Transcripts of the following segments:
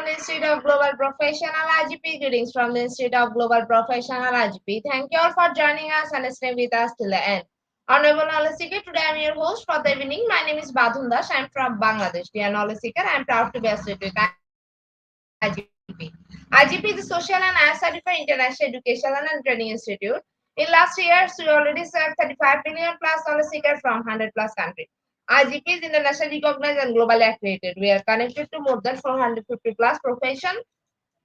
the Institute of Global Professional IGP. Greetings from the Institute of Global Professional IGP. Thank you all for joining us and staying with us till the end. Honorable Knowledge Seeker, today I am your host for the evening. My name is Badhun Das. I am from Bangladesh. Dear Knowledge Seeker, I am proud to be associated with IGP. IGP is a social and certified international educational and training institute. In last years, we already served 35 billion plus knowledge seekers from 100 plus countries. IGP is internationally recognized and globally accredited. We are connected to more than 450 plus professions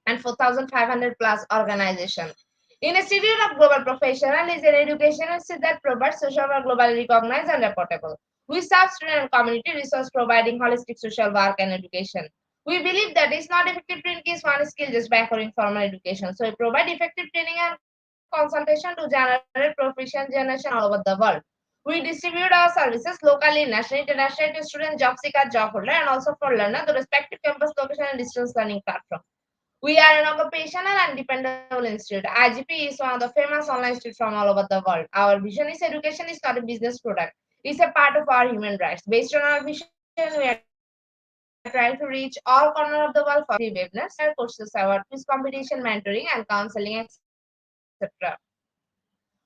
and 4,500 plus organizations. In Institute of Global Professional is an educational institute that provides social work globally recognized and reportable. We serve student and community resource providing holistic social work and education. We believe that it's not effective to increase one skill just by offering formal education. So we provide effective training and consultation to generate proficient generation all over the world. We distribute our services locally, nationally, internationally to students, job seekers, job holder, and also for learner, the respective campus location and distance learning platform. We are an occupational and dependable institute. IGP is one of the famous online institutes from all over the world. Our vision is education is not a business product. It's a part of our human rights. Based on our vision, we are trying to reach all corners of the world for free webinars, courses, award, quiz competition, mentoring, and counseling, etc.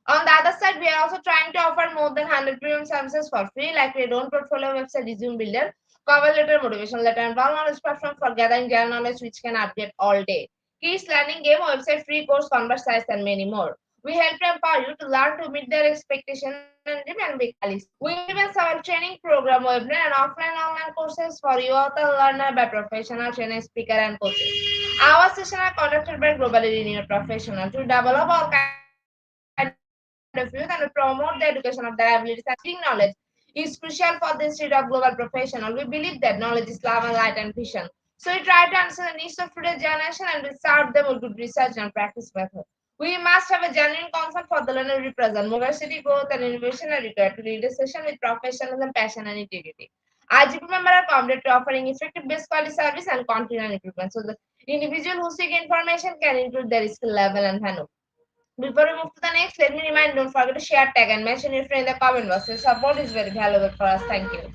On the other side, we are also trying to offer more than 100 premium services for free, like Redone Portfolio Website, Resume Builder, Cover Letter, Motivation Letter, and One Knowledge Platform for gathering general knowledge which can update all day. Kids Learning Game, website, free course, converse sites, and many more. We help to empower you to learn to meet their expectations and dream and become realistic. We even sell training program, webinar, and offline online courses for you, author learner by professional trainers, speaker, and coaches. Our sessions are conducted by globally renowned professionals to develop all kind of youth and promote the education of their abilities and seeking knowledge is crucial for the state of global professional. We believe that knowledge is love and light and vision. So we try to answer the needs of today's generation and we serve them with good research and practice method. We must have a genuine concern for the learner we represent. More university growth and innovation are required to lead a session with professionalism, passion, and integrity. IGP members are committed to offering effective best quality service and continual improvement. So the individual who seek information can include their skill level and value. Before we move to the next, let me remind don't forget to share, tag, and mention your friend in the comment box. Your support is very valuable for us. Thank you.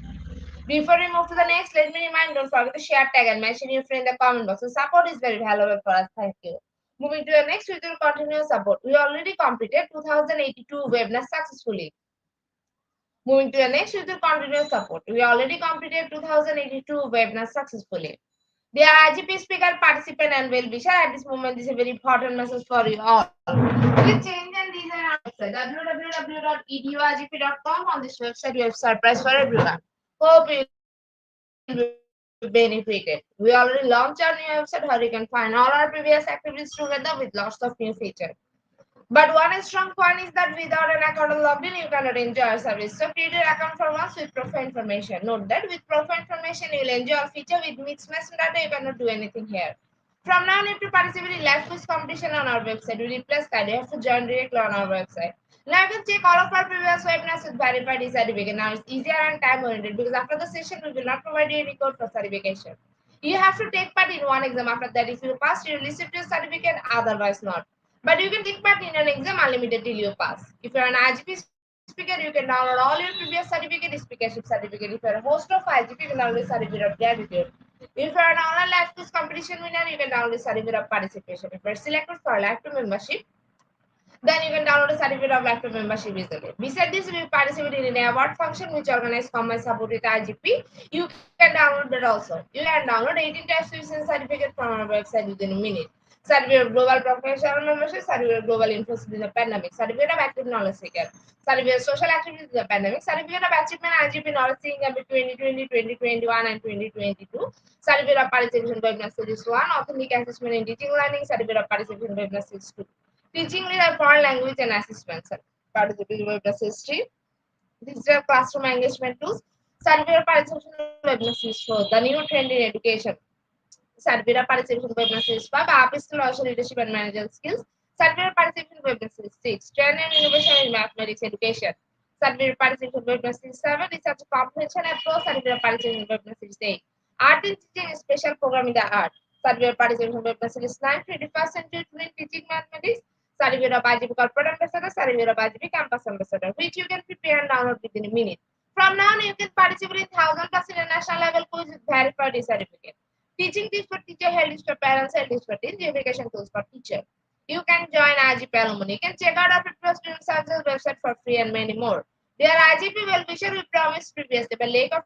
Before we move to the next, let me remind don't forget to share, tag, and mention your friend in the comment box. Your support is very valuable for us. Thank you. Moving to the next, we will continue support. We already completed 2082 webinars successfully. Moving to the next, we will continue support. We already completed 2082 webinars successfully. Dear IGP speaker, participant, and well-wisher, at this moment, this is a very important message for you all. Please change and design our website www.eduigp.com. On this website, we have surprise for everyone. Hope you will be benefited. We already launched our new website where you can find all our previous activities together with lots of new features. But one strong point is that without an account logged in, you cannot enjoy our service. So create your account for once with profile information. Note that with profile information, you will enjoy a feature with mismatched data. You cannot do anything here. From now on, if you participate in live quiz competition on our website, we replace that. You have to join directly on our website. Now you can check all of our previous webinars with verified certificate. Now it's easier and time oriented because after the session, we will not provide you any code for certification. You have to take part in one exam. After that, if you pass, you will receive your certificate, otherwise not. But you can take part in an exam unlimited till you pass. If you're an IGP speaker, you can download all your previous certificate, speakership certificate. If you're a host of IGP, you can download certificate of gratitude. If you're an online live quiz competition winner, you can download certificate of participation. If you're selected for lifetime membership, then you can download a certificate of lifetime membership easily. Besides this, we participate in an award function which organized common support with IGP. You can download that also. You can download 18 types of certificate from our website within a minute. Certificate of Global Professional Membership, Certificate of Global Influence in the Pandemic, Certificate of Active Knowledge Seeker, Certificate of Social Activities in the Pandemic, Certificate of Achievement IGP Knowledge Seeking between 2020, 2021, and 2022, Certificate of Participation Webinar Series 1, Authentic Assessment in Teaching Learning, Certificate of Participation Webinar Series 2. Teaching leader foreign language and assessment, participation webinar series 3, digital classroom engagement tools, certificate participation webinar series 4, the new trend in education, certificate participation webinar series 5, epistemology, leadership and managerial skills, certificate participation webinar series 6, trend and innovation in mathematics education, certificate participation webinar series 7, research comprehension approach, certificate participation webinar series 8, art in teaching special program in the art, certificate participation webinar series 9, 21st century teaching mathematics, certificate of IGP corporate ambassador, certificate of IGP campus ambassador, which you can prepare and download within a minute. From now on, you can participate in 1,000 plus international level quiz with verified certificate. Teaching tips for teacher, health tips for parents, health tips for teens, gamification tools for teacher. You can join IGP alumni. You can check out our previous student services website for free and many more. Dear IGP well-wisher, we promised previously, but lack of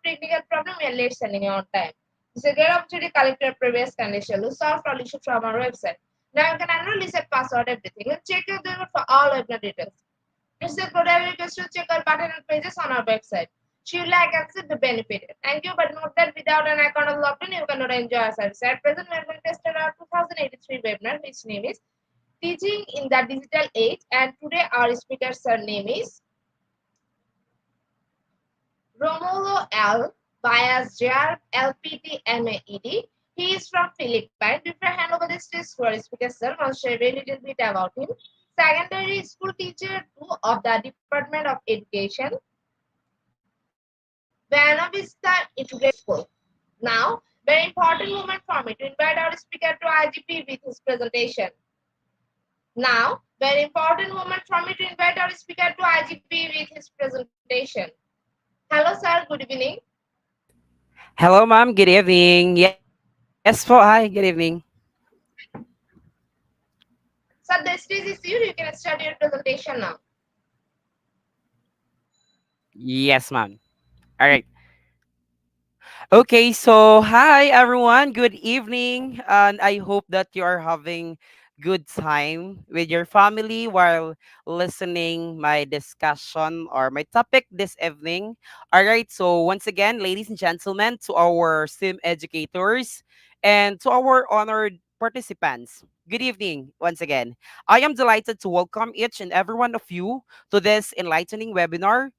technical problem, we are late sending you on time. It's a great opportunity to collect your previous condition. We solved all issues from our website. Now you can manually set password everything. You check your doing it for all webinar details. It's a good request to check our button and pages on our website. Should like and see the benefit. Thank you, but note that without an account of login, you cannot enjoy our service. At present, we are going to test our 2083 webinar, which name is Teaching in the Digital Age. And today our speaker surname is Romulo L. Baez Jar LPT MAED. He is from Philippines. Before I hand over the stage to our speaker, sir, I'll share a little bit about him. Secondary school teacher 2 of the Department of Education, Buena Vista Integrated School. Now, very important moment for me to invite our speaker to IGP with his presentation. Now, very important moment for me to invite our speaker to IGP with his presentation. Hello, sir. Good evening. Hello, ma'am. Good evening. Yes po. Hi. Good evening. Sir, the stage is you. You can start your presentation now. Yes, ma'am. All right. Okay, so hi everyone. Good evening, and I hope that you are having good time with your family while listening my discussion or my topic this evening. All right. So once again, ladies and gentlemen, to our SIM educators and to our honored participants. Good evening once again. I am delighted to welcome each and every one of you to this enlightening webinar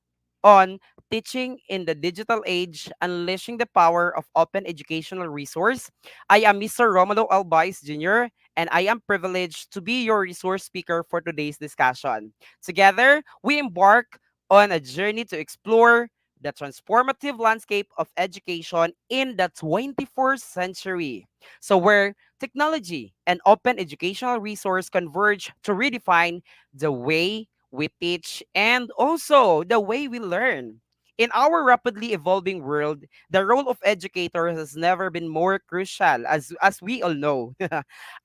on Teaching in the Digital Age, Unleashing the Power of Open Educational Resource. I am Mr. Romulo Albais Jr., and I am privileged to be your resource speaker for today's discussion. Together, we embark on a journey to explore the transformative landscape of education in the 21st century. So, where technology and open educational resource converge to redefine the way we teach and also the way we learn. In our rapidly evolving world, the role of educators has never been more crucial, as we all know.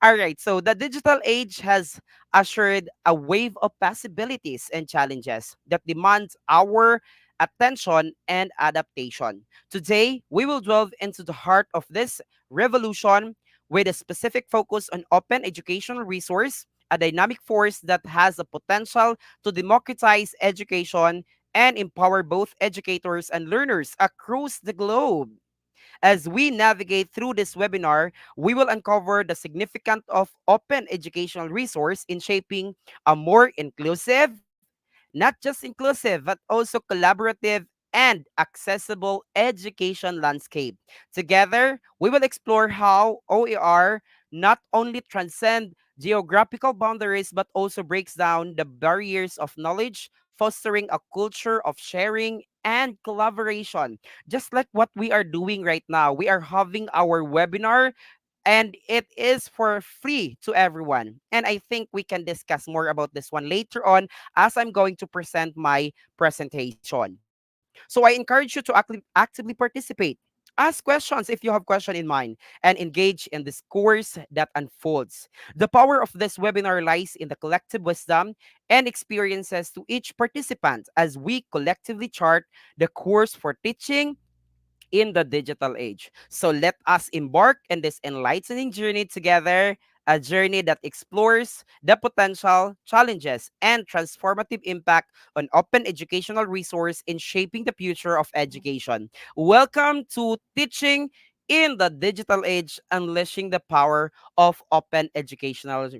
All right, so the digital age has ushered a wave of possibilities and challenges that demands our attention and adaptation. Today, we will delve into the heart of this revolution with a specific focus on open educational resource, a dynamic force that has the potential to democratize education and empower both educators and learners across the globe. As we navigate through this webinar, we will uncover the significance of open educational resource in shaping a more inclusive, not just inclusive, but also collaborative and accessible education landscape. Together, we will explore how OER not only transcend geographical boundaries but also breaks down the barriers of knowledge, fostering a culture of sharing and collaboration. Just like what we are doing right now, we are having our webinar and it is for free to everyone. And I think we can discuss more about this one later on as I'm going to present my presentation. So I encourage you to actively participate. Ask questions if you have question in mind and engage in this course that unfolds. The power of this webinar lies in the collective wisdom and experiences to each participant as we collectively chart the course for teaching in the digital age. So let us embark on this enlightening journey together, a journey that explores the potential, challenges, and transformative impact on open educational resource in shaping the future of education. Welcome to Teaching in the Digital Age, Unleashing the Power of Open Educational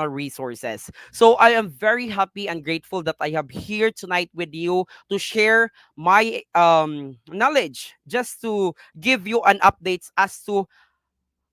resources. So I am very happy and grateful that I have here tonight with you to share my knowledge, just to give you an updates as to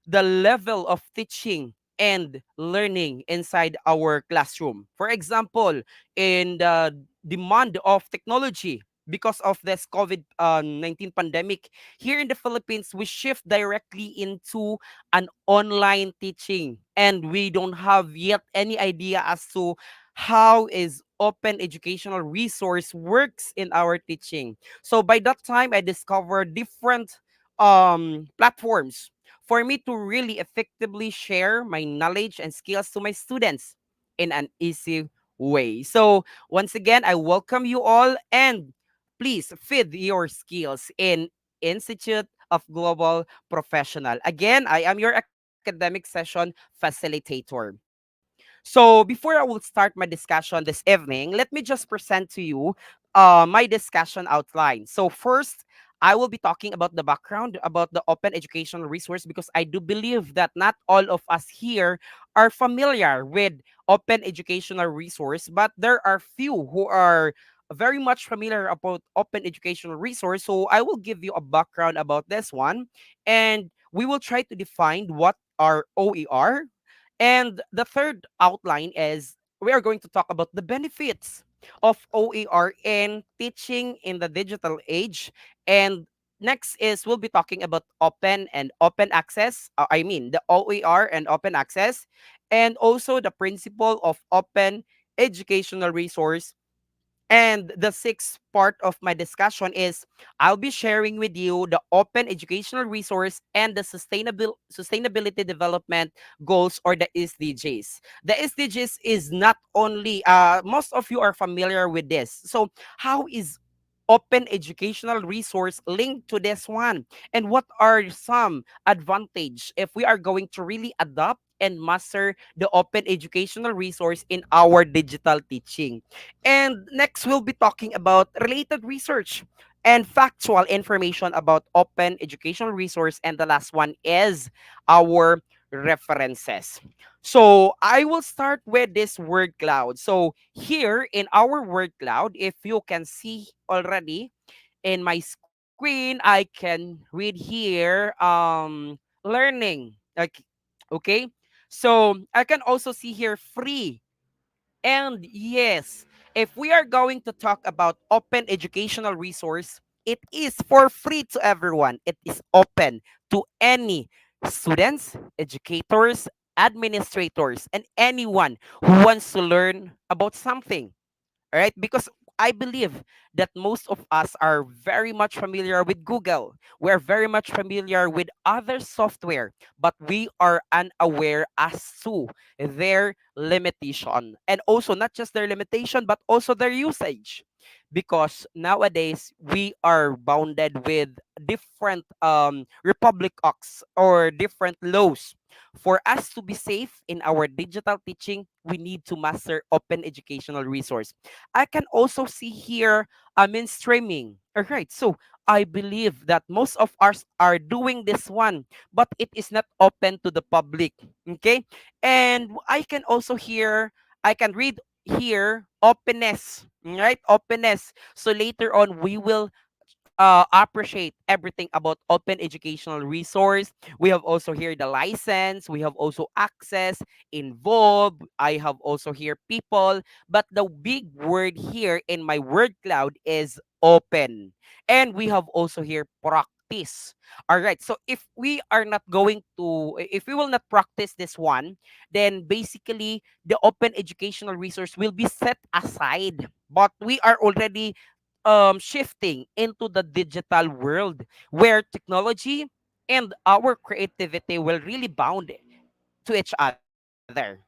the level of teaching and learning inside our classroom. For example, in the demand of technology because of this COVID-19 pandemic, here in the Philippines, we shift directly into an online teaching. And we don't have yet any idea as to how is open educational resource works in our teaching. So by that time, I discovered different platforms for me to really effectively share my knowledge and skills to my students in an easy way. So, once again, I welcome you all and please feed your skills in Institute of Global Professional. Again, I am your academic session facilitator. So before I will start my discussion this evening, let me just present to you my discussion outline. So first, I will be talking about the background about the open educational resource because I do believe that not all of us here are familiar with open educational resource, but there are few who are very much familiar about open educational resource. So I will give you a background about this one, and we will try to define what are OER, and the third outline is we are going to talk about the benefits of OER in teaching in the digital age. And next is we'll be talking about open and open access. I mean, the OER and open access, and also the principle of open educational resource. And the sixth part of my discussion is I'll be sharing with you the open educational resource and the sustainability development goals, or the SDGs. The SDGs is not only most of you are familiar with this. So how is open educational resource linked to this one, and what are some advantage if we are going to really adopt and master the open educational resource in our digital teaching. And next, we'll be talking about related research and factual information about open educational resource. And the last one is our references. So I will start with this word cloud. So here in our word cloud, if you can see already in my screen, I can read here learning. Like, okay. So I can also see here free, and yes, if we are going to talk about open educational resource, it is for free to everyone. It is open to any students, educators, administrators, and anyone who wants to learn about something. All right, because I believe that most of us are very much familiar with Google. We're very much familiar with other software, but we are unaware as to their limitation, and also not just their limitation but also their usage, because nowadays we are bounded with different republic acts or different laws. For us to be safe in our digital teaching, we need to master open educational resource. I can also see here streaming. All right, so I believe that most of us are doing this one, but it is not open to the public. Okay, and I can also hear, I can read here openness, right? Openness. So later on, we will appreciate everything about open educational resource. We have also here the license. We have also access, involved. I have also here people. But the big word here in my word cloud is open. And we have also here practice. All right. So if we will not practice this one, then basically the open educational resource will be set aside. But we are already shifting into the digital world where technology and our creativity will really bound to each other.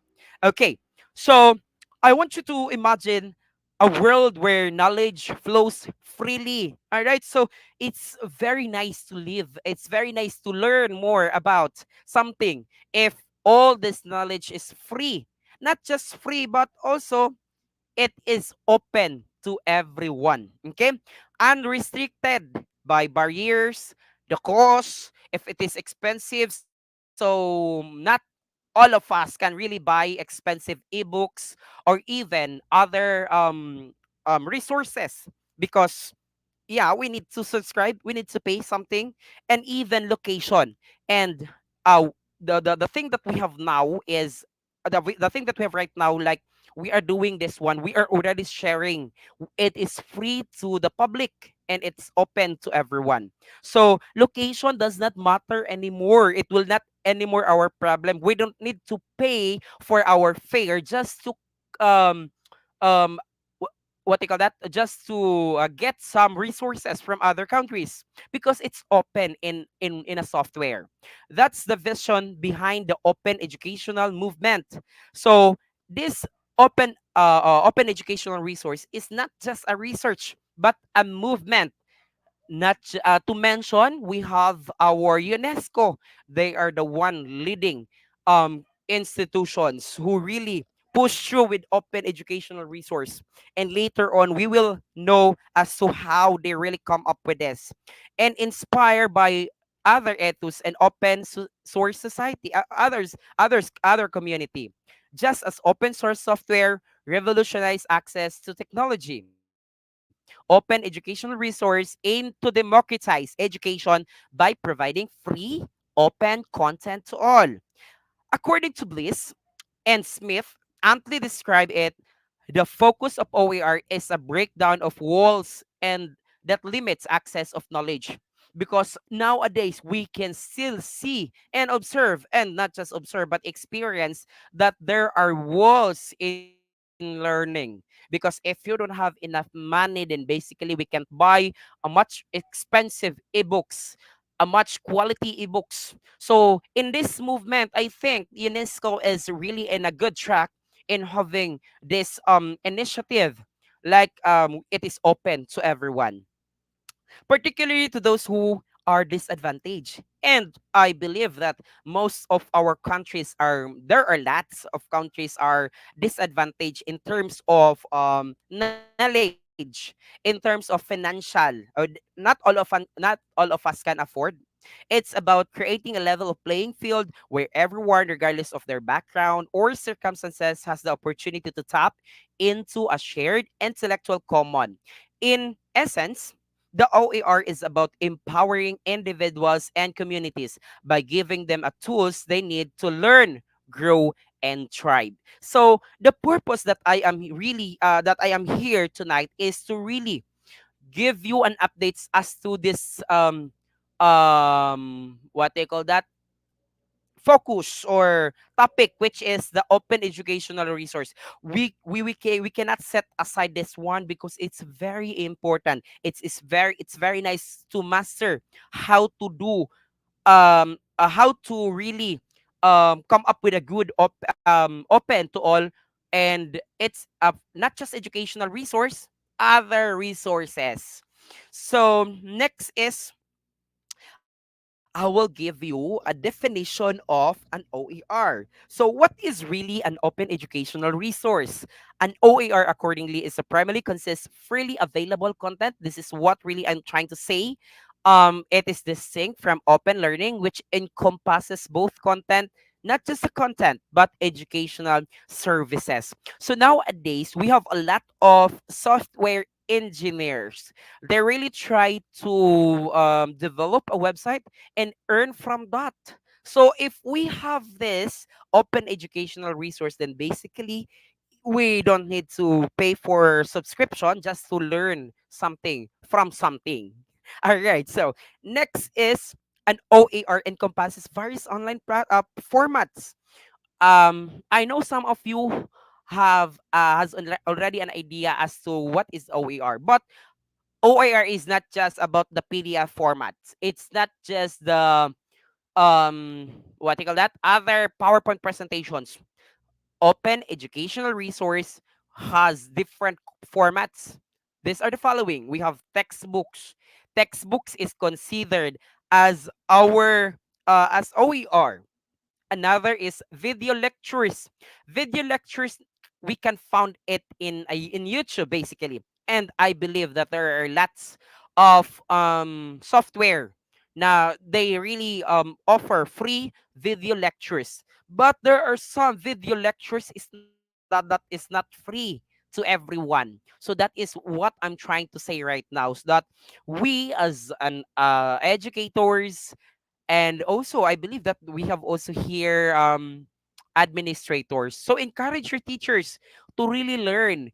Okay, so I want you to imagine a world where knowledge flows freely. All right, so it's very nice to live. It's very nice to learn more about something if all this knowledge is free. Not just free, but also it is open to everyone. Okay? Unrestricted by barriers, the cost, if it is expensive. So not all of us can really buy expensive ebooks or even other resources, because yeah, we need to subscribe, we need to pay something, and even location. And uh the thing that we have now is the thing that we have right now, like we are doing this one, we are already sharing. It is free to the public and it's open to everyone. So location does not matter anymore. It will not anymore our problem. We don't need to pay for our fare just to um um what they call that, just to get some resources from other countries because it's open in a software. That's the vision behind the open educational movement. So this open educational resource is not just a research but a movement. Not to mention, we have our UNESCO. They are the one leading institutions who really push through with open educational resource. And later on, we will know as to how they really come up with this. And inspired by other ethos and open source society, other community. Just as open source software revolutionized access to technology, open educational resource aim to democratize education by providing free, open content to all. According to Bliss and Smith, amply describe it, the focus of OER is a breakdown of walls and that limits access of knowledge. Because nowadays we can still see and observe, and not just observe but experience, that there are walls in learning. Because if you don't have enough money, then basically we can't buy a much expensive ebooks, a much quality ebooks. So in this movement, I think UNESCO is really in a good track in having this initiative, like it is open to everyone, particularly to those who are disadvantaged. And I believe that most of our countries are, there are lots of countries are disadvantaged in terms of knowledge, in terms of financial, or not all of us can afford. It's about creating a level of playing field where everyone, regardless of their background or circumstances, has the opportunity to tap into a shared intellectual common. In essence, the OER is about empowering individuals and communities by giving them a tools they need to learn, grow, and thrive. So the purpose that I am here tonight is to really give you an updates as to this what they call that, focus or topic, which is the open educational resource. We cannot set aside this one because it's very important. It's very nice to master how to do how to really come up with a good open to all. And it's not just educational resource, other resources. So next is, I will give you a definition of an OER. So, what is really an open educational resource? An OER, accordingly, is a primarily consists freely available content. This is what really I'm trying to say. It is distinct from open learning, which encompasses both content, not just the content, but educational services. So nowadays, we have a lot of software engineers. They really try to develop a website and earn from that. So if we have this open educational resource, then basically we don't need to pay for subscription just to learn something from something. All right. So next is, an OER encompasses various online formats. I know some of you have already an idea as to what is OER, but OER is not just about the PDF formats. It's not just the what do you call that, other PowerPoint presentations. Open educational resource has different formats. These are the following. We have textbooks. Textbooks is considered as our as OER. Another is video lectures. Video lectures, we can found it in YouTube basically. And I believe that there are lots of software. Now they really offer free video lectures. But there are some video lectures is that is not free to everyone. So that is what I'm trying to say right now. So that we as an educators, and also I believe that we have also here administrators, so encourage your teachers to really learn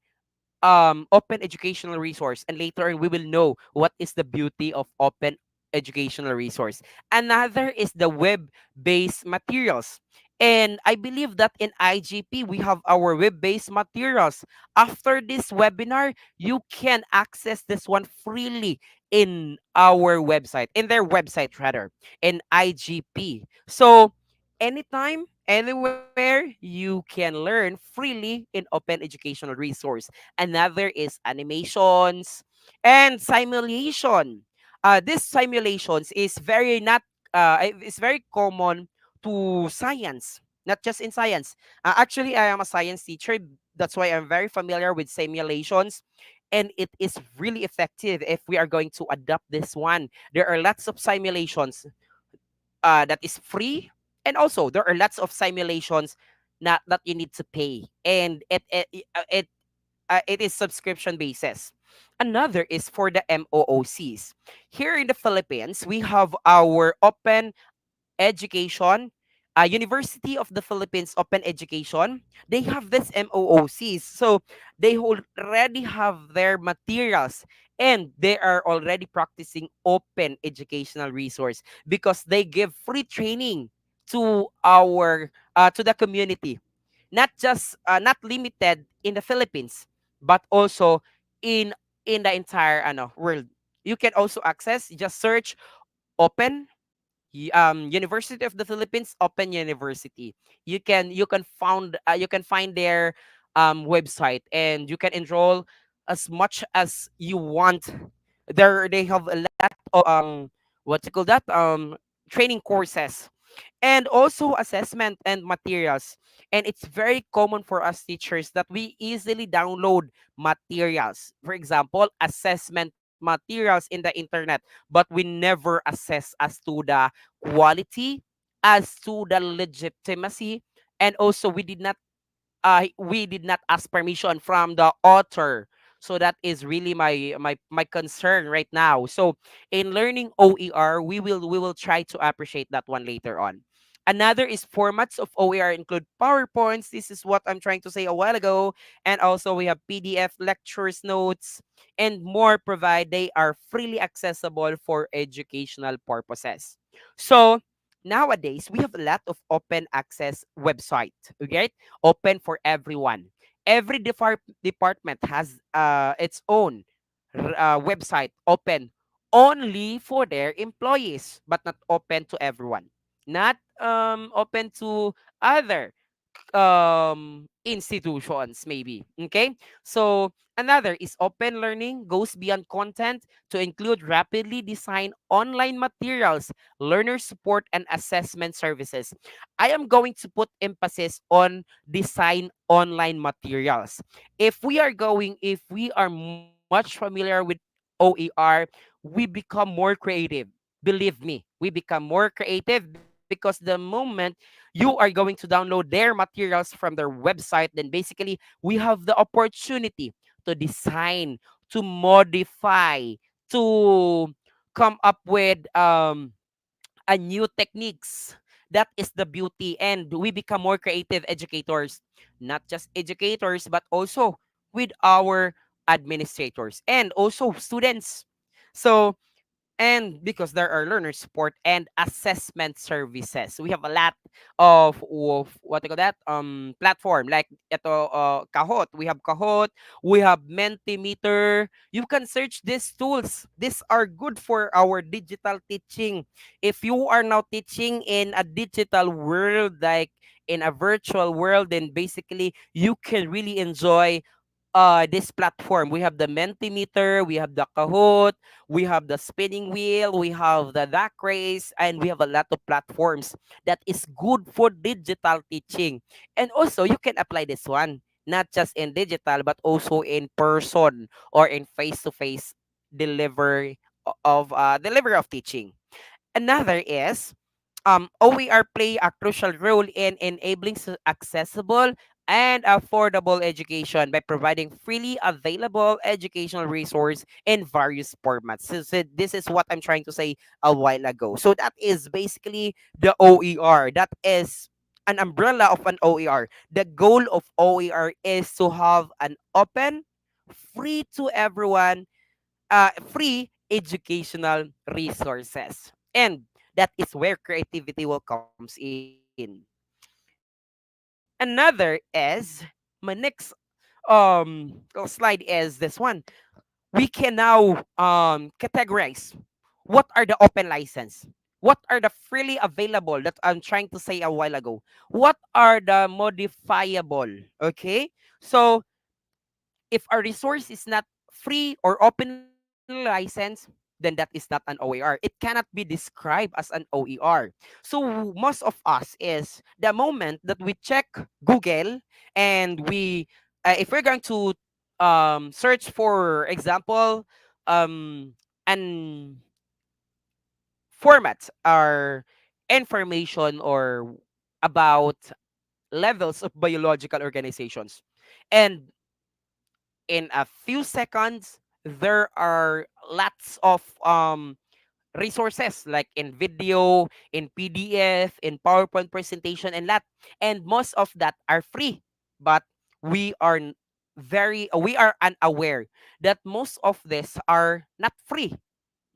open educational resource, and later on we will know what is the beauty of open educational resource. Another is the web based materials. And I believe that in IGP, we have our web based materials. After this webinar, you can access this one freely in our website, in their website rather, in IGP. So, anytime, anywhere, you can learn freely in open educational resource. Another is animations and simulation. This simulations is very not it's very common to science, not just in science. Actually, I am a science teacher. That's why I'm very familiar with simulations. And it is really effective if we are going to adopt this one. There are lots of simulations that is free. And also, there are lots of simulations not that you need to pay. And it is subscription basis. Another is for the MOOCs. Here in the Philippines, we have our open education, University of the Philippines Open Education. They have this MOOCs. So they already have their materials and they are already practicing open educational resource because they give free training to our to the community, not just not limited in the Philippines but also in the entire world. You can also access, just search open University of the Philippines Open University. You can find their website and you can enroll as much as you want. There they have a lot of what you call that training courses and also assessment and materials. And it's very common for us teachers that we easily download materials. For example, assessment materials in the internet, but we never assess as to the quality, as to the legitimacy, and also we did not ask permission from the author. So that is really my concern right now. So in learning OER, we will try to appreciate that one later on. Another is formats of OER include PowerPoints. This is what I'm trying to say a while ago. And also we have PDF, lectures, notes, and more provide. They are freely accessible for educational purposes. So nowadays we have a lot of open access website. Okay, open for everyone. Every department has its own website open only for their employees, but not open to everyone. Not open to other institutions maybe. Okay, so another is open learning goes beyond content to include rapidly designed online materials, learner support, and assessment services. I am going to put emphasis on design online materials. If we are much familiar with OER, we become more creative. Believe me, we become more creative because the moment you are going to download their materials from their website, then basically we have the opportunity to design, to modify, to come up with a new techniques. That is the beauty, and we become more creative educators, not just educators but also with our administrators and also students. So, and because there are learner support and assessment services, we have a lot of what they call that platform like ito, Kahoot. We have Kahoot, we have Mentimeter. You can search these tools. These are good for our digital teaching. If you are now teaching in a digital world, like in a virtual world, then basically you can really enjoy this platform. We have the Mentimeter, we have the Kahoot, we have the spinning wheel, we have the Duck Race, and we have a lot of platforms that is good for digital teaching. And also, you can apply this one not just in digital but also in person or in face-to-face delivery delivery of teaching. Another is OER play a crucial role in enabling accessible and affordable education by providing freely available educational resource in various formats. So this is what I'm trying to say a while ago. So that is basically the OER. That is an umbrella of an OER. The goal of OER is to have an open, free to everyone free educational resources. And that is where creativity will comes in. Another is my next slide is this one. We can now categorize what are the open license, what are the freely available that I'm trying to say a while ago, what are the modifiable. Okay, so if a resource is not free or open license, then that is not an OER. It cannot be described as an OER. So most of us is the moment that we check Google and we, if we're going to search for example, and formats our information or about levels of biological organizations, and in a few seconds there are lots of resources like in video, in PDF, in PowerPoint presentation, and most of that are free. But we are we are unaware that most of this are not free.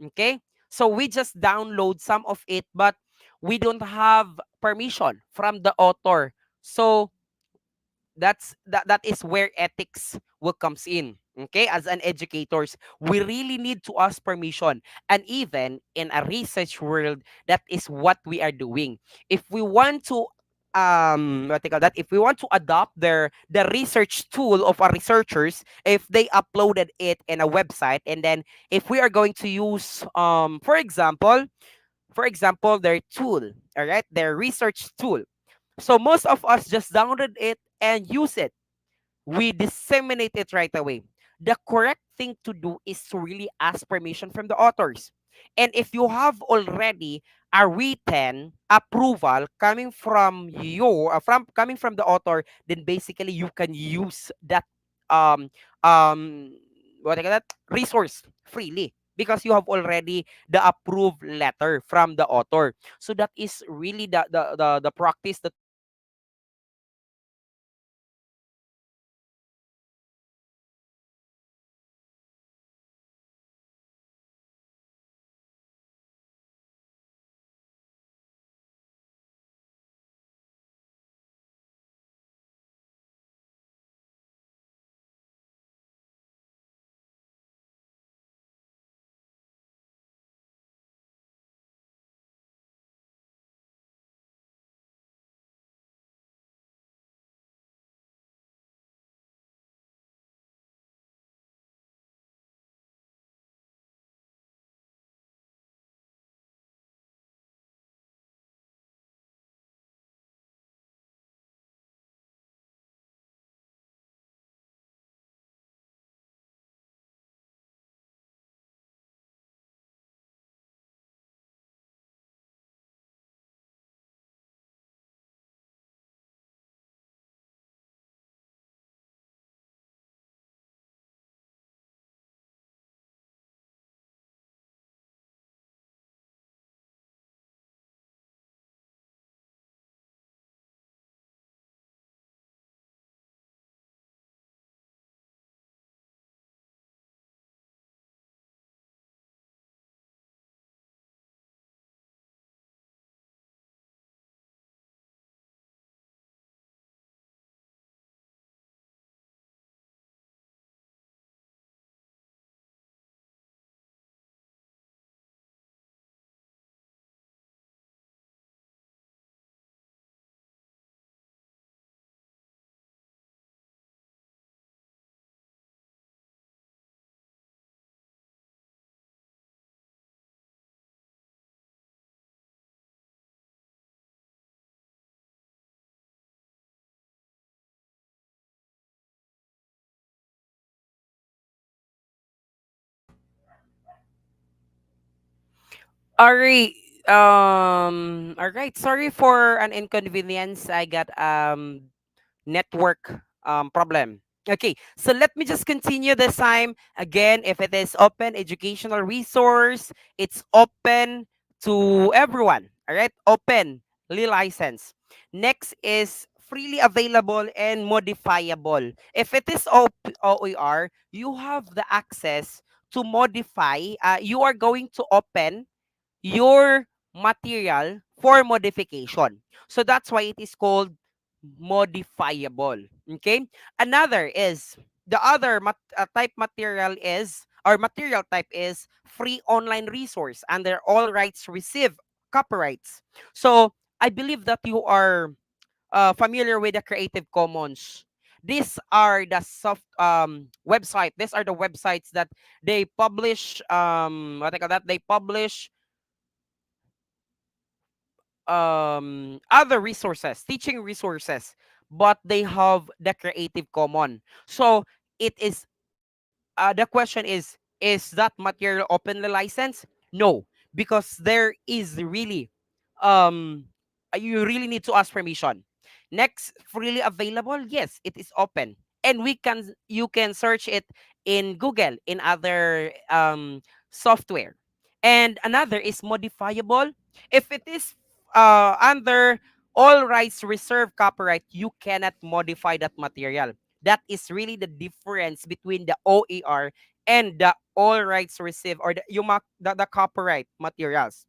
Okay, so we just download some of it, but we don't have permission from the author. So that is where ethics will comes in. Okay, as an educators we really need to ask permission, and even in a research world that is what we are doing. If we want to what they call that, if we want to adopt the research tool of our researchers, if they uploaded it in a website, and then if we are going to use for example their tool, all right, their research tool, so most of us just download it and use it. We disseminate it right away. The correct thing to do is to really ask permission from the authors. And if you have already a written approval coming from you, from coming from the author, then basically you can use that um um what I call that resource freely because you have already the approved letter from the author. So that is really the practice that we need to do in all right. All right. Sorry for an inconvenience. I got network problem. Okay, so let me just continue this time. Again, if it is open educational resource, it's open to everyone. All right, open license. Next is freely available and modifiable. If it is OER, you have the access to modify. You are going to open your material for modification. So that's why it is called modifiable. Okay. Another is the other type material is or material type is free online resource under all rights receive copyrights. So I believe that you are familiar with the Creative Commons. These are the soft website. These are the websites that they publish what I call that. They publish other resources, teaching resources, but they have the Creative Common. So it is the question is that material openly licensed? No, because there is really um you really need to ask permission. Next, freely available? Yes, it is open. And you can search it in Google in other software. And another is modifiable. If it is under all rights reserved copyright, you cannot modify that material. That is really the difference between the OER and the all rights reserved or the copyright materials.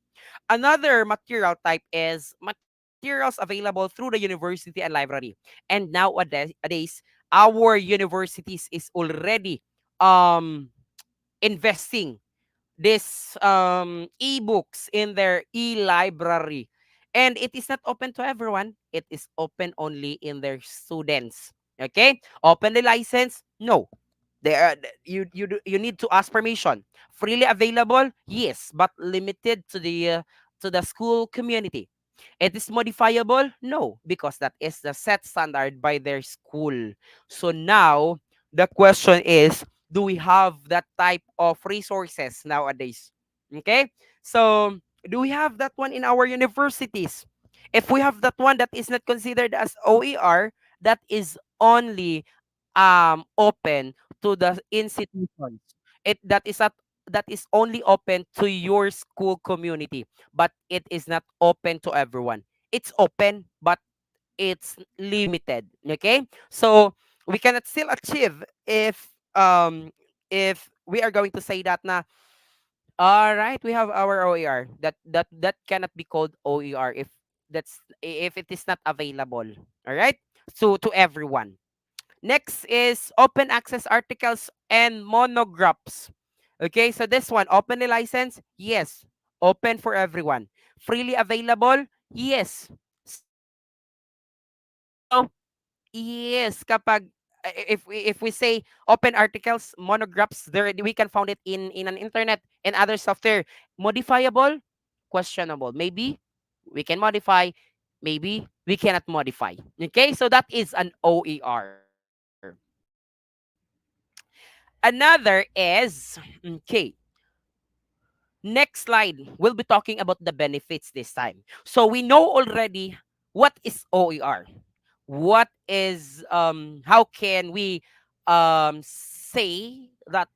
Another material type is materials available through the university and library. And nowadays, our universities is already um investing this ebooks in their e-library, and it is not open to everyone. It is open only in their students. Okay, openly licensed? No. You need to ask permission. Freely available? Yes, but limited to the school community. It is modifiable? No, because that is the set standard by their school. So now the question is, do we have that type of resources nowadays? Okay? So do we have that one in our universities? If we have that one that is not considered as OER, that is only open to the institutions. That is only open to your school community, but it is not open to everyone. It's open, but it's limited. Okay, so we cannot still achieve if we are going to say that na all right, we have our OER. That cannot be called OER if it is not available. All right, so to everyone. Next is open access articles and monographs. Okay, so this one, openly licensed? Yes. Open for everyone. Freely available? Yes. So, yes, if we say open articles, monographs, there we can found it in an internet and other software. Modifiable? Questionable. Maybe we can modify, maybe we cannot modify. Okay, so that is an OER. Another is okay. Next slide, we'll be talking about the benefits this time. So we know already what is OER. What is how can we say that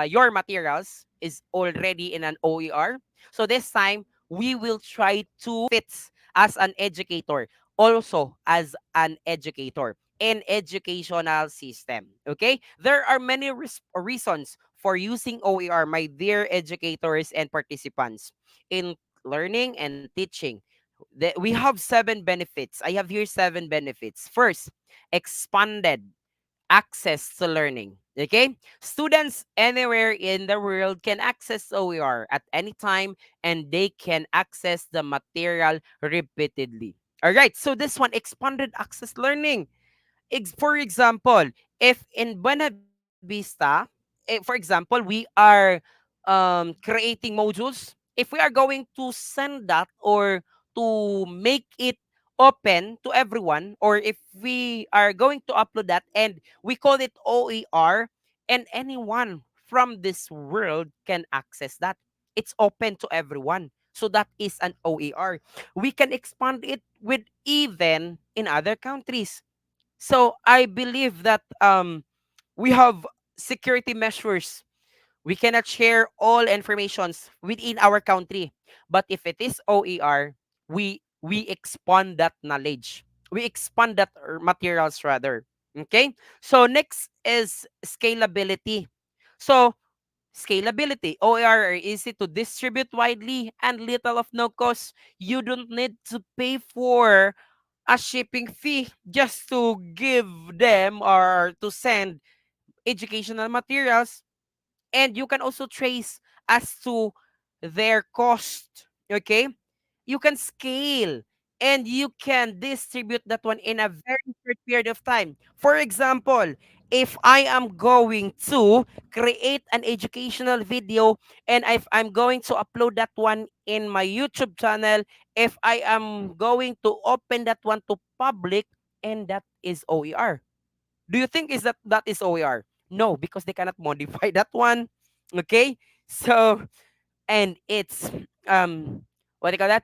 your materials is already in an OER. So this time we will try to fits as an educator, also as an educator in educational system. Okay, there are many reasons for using OER, my dear educators and participants, in learning and teaching. We have 7 benefits. I have here 7 benefits. First, expanded access to learning. Okay? Students anywhere in the world can access OER at any time, and they can access the material repeatedly. All right, so this one, expanded access learning. For example, if in Buena Vista, for example, we are creating modules, if we are going to send that or to make it open to everyone, or if we are going to upload that and we call it OER, and anyone from this world can access that, it's open to everyone. So that is an OER. We can expand it with even in other countries. So I believe that we have security measures. We cannot share all informations within our country. But if it is OER, we expand that knowledge. We expand that materials rather. Okay? So next is scalability. So scalability, OER are easy to distribute widely and little of no cost. You don't need to pay for a shipping fee just to give them or to send educational materials, and you can also trace as to their cost. Okay, you can scale and you can distribute that one in a very short period of time. For example, if I am going to create an educational video and if I'm going to upload that one in my YouTube channel, if I am going to open that one to public, and that is OER. Do you think is that that is OER? No, because they cannot modify that one. Okay? So, and it's what do you call that?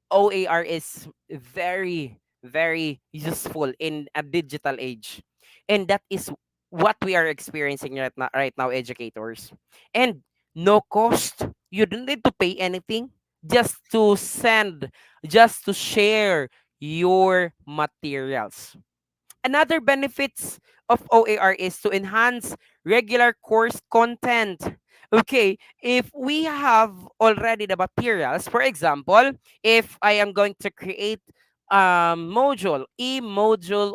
OAR is very, very useful in a digital age. And that is what we are experiencing right now, educators. And no cost. You don't need to pay anything just to send, just to share your materials. Another benefits of OAR is to enhance regular course content. Okay, if we have already the materials, for example, if I am going to create e-module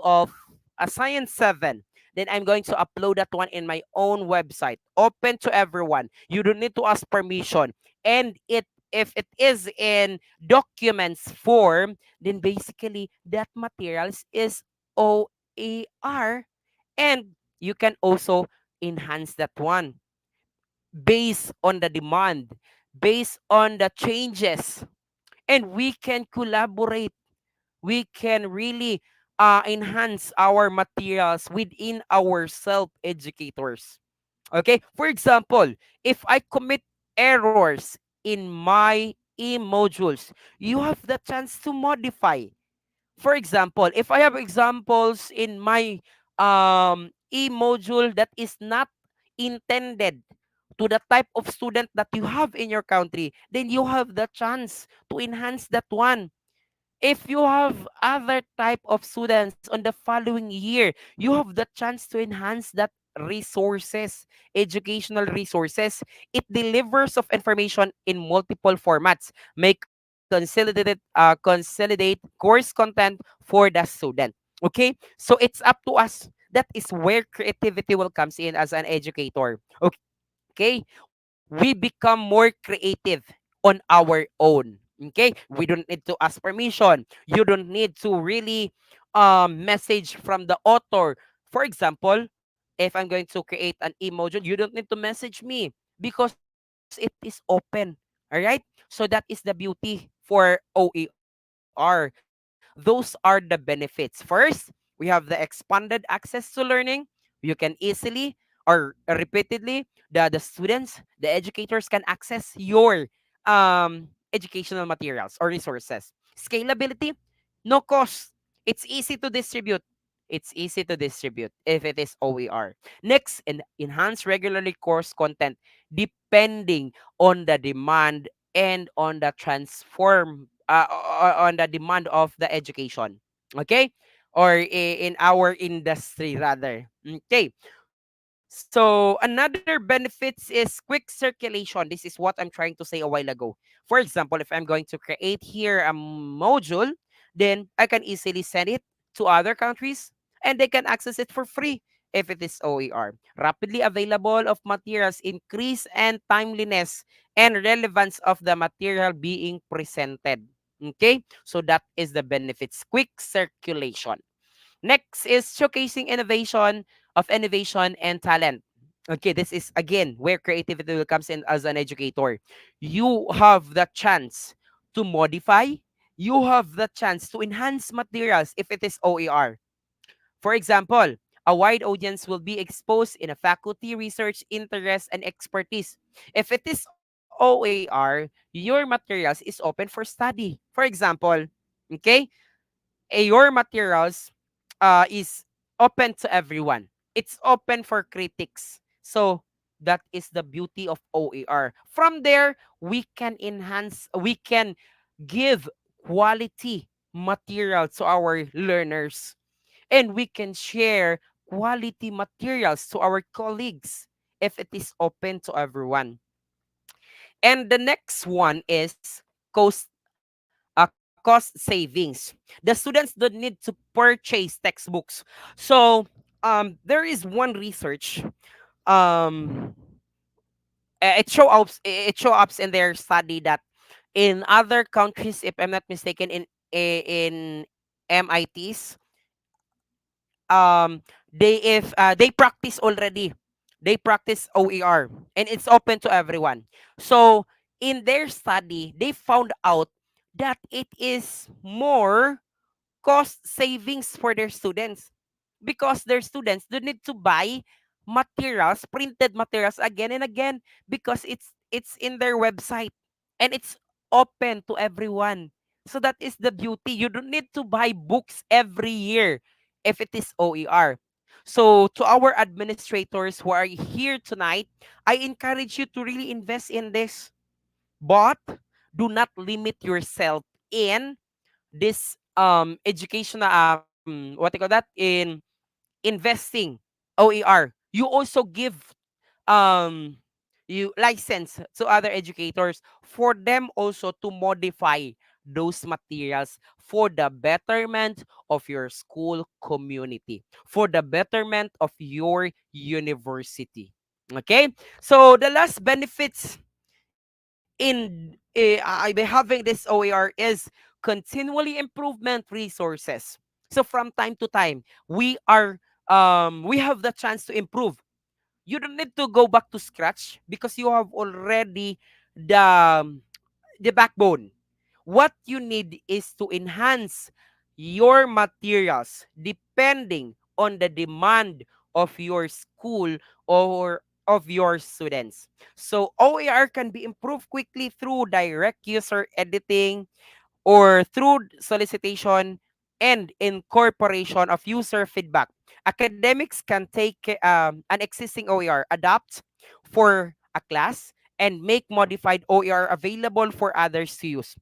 of a Science 7, then I'm going to upload that one in my own website, open to everyone. You don't need to ask permission. And it if it is in documents form, then basically that materials is OAR, and you can also enhance that one based on the demand, based on the changes, and we can collaborate. We can really enhance our materials within our self educators. Okay, for example, if I commit errors in my e modules, you have the chance to modify. For example, if I have examples in my e-module that is not intended to the type of student that you have in your country, then you have the chance to enhance that one. If you have other type of students on the following year, you have the chance to enhance that resources, educational resources. It delivers of information in multiple formats, may consolidate course content for the student. Okay, so it's up to us. That is where creativity will comes in as an educator. Okay, we become more creative on our own. Okay, we don't need to ask permission. You don't need to really message from the author. For example, if I'm going to create an e-module, you don't need to message me because it is open. All right, so that is the beauty for OER. Those are the benefits. First, we have the expanded access to learning. You can easily or repeatedly, the students, the educators can access your educational materials or resources. Scalability, no cost. It's easy to distribute. It's easy to distribute if it is OER. Next, enhance regularly course content depending on the demand and on the on the demand of the education. Okay? Or in our industry rather. Okay. So another benefits is quick circulation. This is what I'm trying to say a while ago. For example, if I'm going to create here a module, then I can easily send it to other countries and they can access it for free if it is OER. Rapidly available of materials increase and timeliness and relevance of the material being presented. Okay? So that is the benefits. Quick circulation. Next is showcasing innovation and talent. Okay, this is again where creativity will comes in as an educator. You have the chance to modify, you have the chance to enhance materials if it is OER. For example, a wide audience will be exposed in a faculty research interest and expertise. If it is OER, your materials is open for study. For example, okay, your materials is open to everyone. It's open for critics. So that is the beauty of OER. From there, we can give quality material to our learners, and we can share quality materials to our colleagues if it is open to everyone. And the next one is cost cost savings. The students don't need to purchase textbooks. So there is one research, um it show ups in their study that in other countries, if I'm not mistaken, in MITs, they practice already. They practice OER, and it's open to everyone. So in their study, they found out that it is more cost savings for their students, because their students don't need to buy materials, printed materials again and again, because it's in their website, and it's open to everyone. So that is the beauty. You don't need to buy books every year if it is OER. So to our administrators who are here tonight, I encourage you to really invest in this, but do not limit yourself in this educational, what you call that, in investing OER. You also give um you license to other educators for them also to modify those materials for the betterment of your school community, for the betterment of your university. Okay, so the last benefits in by having this OER is continually improvement resources. So from time to time, we have the chance to improve. You don't need to go back to scratch because you have already the the backbone. What you need is to enhance your materials depending on the demand of your school or of your students. So OER can be improved quickly through direct user editing or through solicitation and incorporation of user feedback. Academics can take an existing OER, adapt for a class, and make modified OER available for others to use.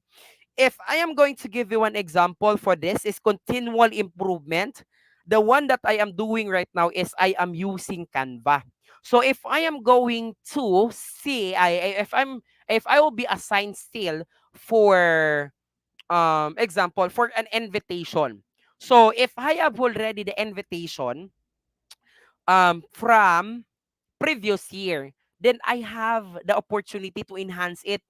If I am going to give you an example for this is continual improvement. The one that I am doing right now is I am using Canva. So if I am going to see, if I will be assigned still for example for an invitation. So if I have already the invitation from previous year, then I have the opportunity to enhance it.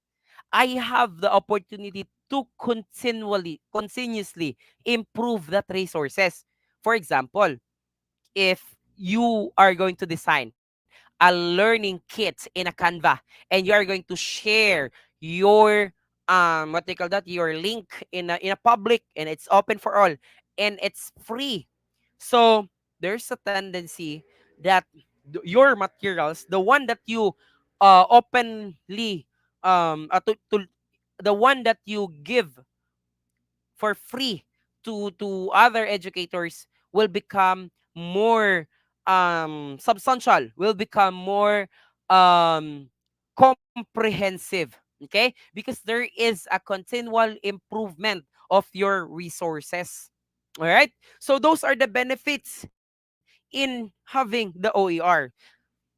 I have the opportunity to continuously improve that resources. For example, if you are going to design a learning kit in a Canva and you are going to share your what they call that, your link in a public, and it's open for all and it's free. So there's a tendency that your materials, the one that you openly to the one that you give for free to other educators will become more substantial, will become more um comprehensive. Okay, because there is a continual improvement of your resources. All right, so those are the benefits in having the OER.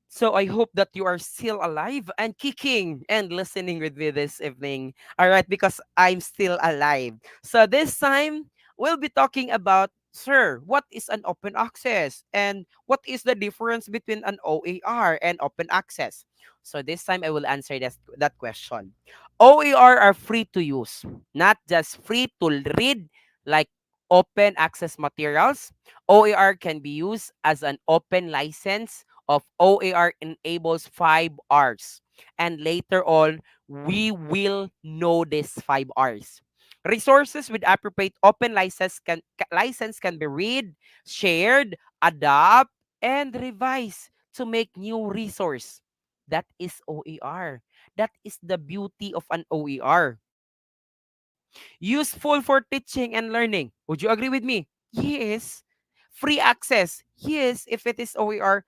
So I hope that you are still alive and kicking and listening with me this evening. All right, because I'm still alive. So this time we'll be talking about, sir, what is an open access and what is the difference between an OER and open access? So this time I will answer that question. OER are free to use, not just free to read like open access materials. OER can be used as an open license of OAR enables 5 R's. And later on, we will know these 5 R's. Resources with appropriate open license can be read, shared, adapt, and revised to make new resource. That is OER. That is the beauty of an OER. Useful for teaching and learning. Would you agree with me? Yes. Free access. Yes, if it is OER.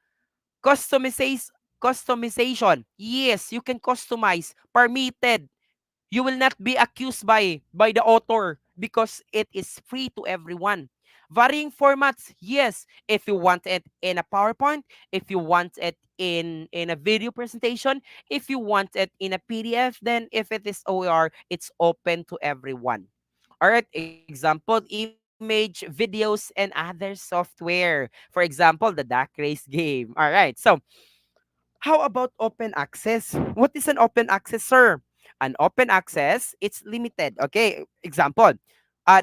Customization. Yes, you can customize. Permitted. You will not be accused by the author because it is free to everyone. Varying formats. Yes, if you want it in a PowerPoint, if you want it in a video presentation, if you want it in a PDF, then if it is OER, it's open to everyone. All right, example, image, videos, and other software. For example, the Duck Race game. All right, so how about open access? What is an open access, sir? An open access, it's limited. Okay, example,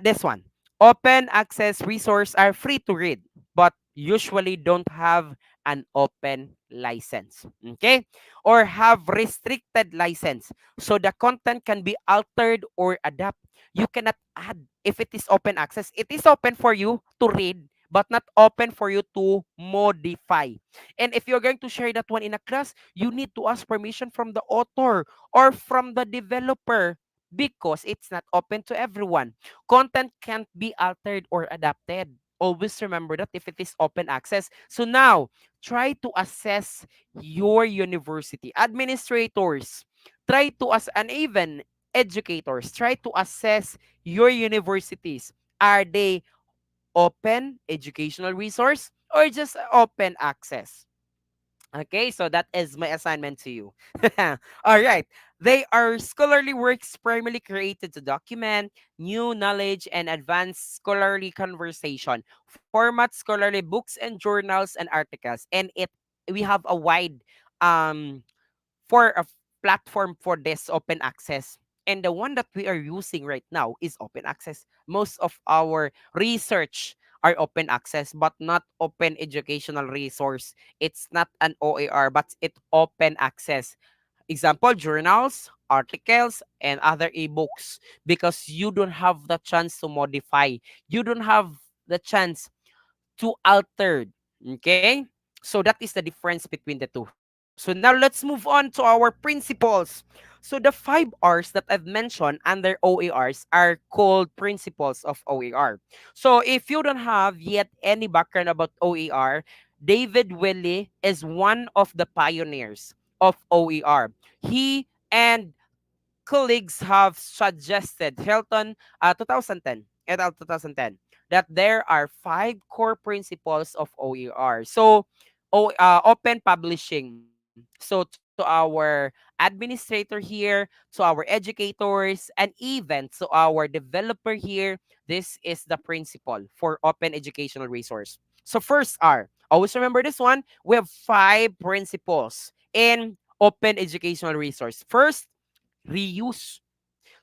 this one. Open access resources are free to read, but usually don't have an open license. Okay? Or have restricted license. So the content can be altered or adapt. You cannot add if it is open access. It is open for you to read, but not open for you to modify. And if you're going to share that one in a class, you need to ask permission from the author or from the developer because it's not open to everyone. Content can't be altered or adapted. Always remember that if it is open access. So now, try to assess your university. Administrators, try to and even educators, try to assess your universities. Are they open educational resource or just open access? Okay, so that is my assignment to you. All right. They are scholarly works primarily created to document new knowledge and advance scholarly conversation, format scholarly books and journals and articles. And we have a wide um for a platform for this open access. And the one that we are using right now is open access. Most of our research are open access, but not open educational resource. It's not an OER, but it open access. Example, journals, articles, and other ebooks. Because you don't have the chance to modify. You don't have the chance to altered. Okay? So that is the difference between the two. So now let's move on to our principles. So the 5 R's that I've mentioned under OERs are called principles of OER. So if you don't have yet any background about OER, David Willey is one of the pioneers of OER. He and colleagues have suggested, Hilton 2010, et al. 2010, that there are 5 core principles of OER. So, open publishing. So, to our administrator here, to our educators, and even to our developer here, this is the principle for open educational resource. So, first are, always remember this one, we have 5 principles in open educational resource. First, reuse.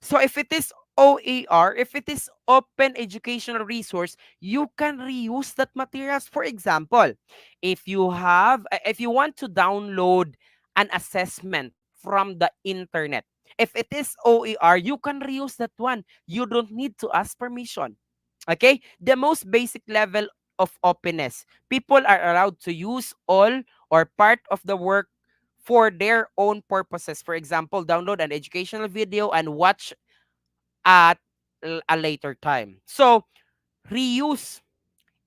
So if it is OER, if it is open educational resource, you can reuse that materials. For example, if you want to download an assessment from the internet, if it is OER, you can reuse that one. You don't need to ask permission. Okay? The most basic level of openness. People are allowed to use all or part of the work for their own purposes. For example, download an educational video and watch at a later time. So, reuse.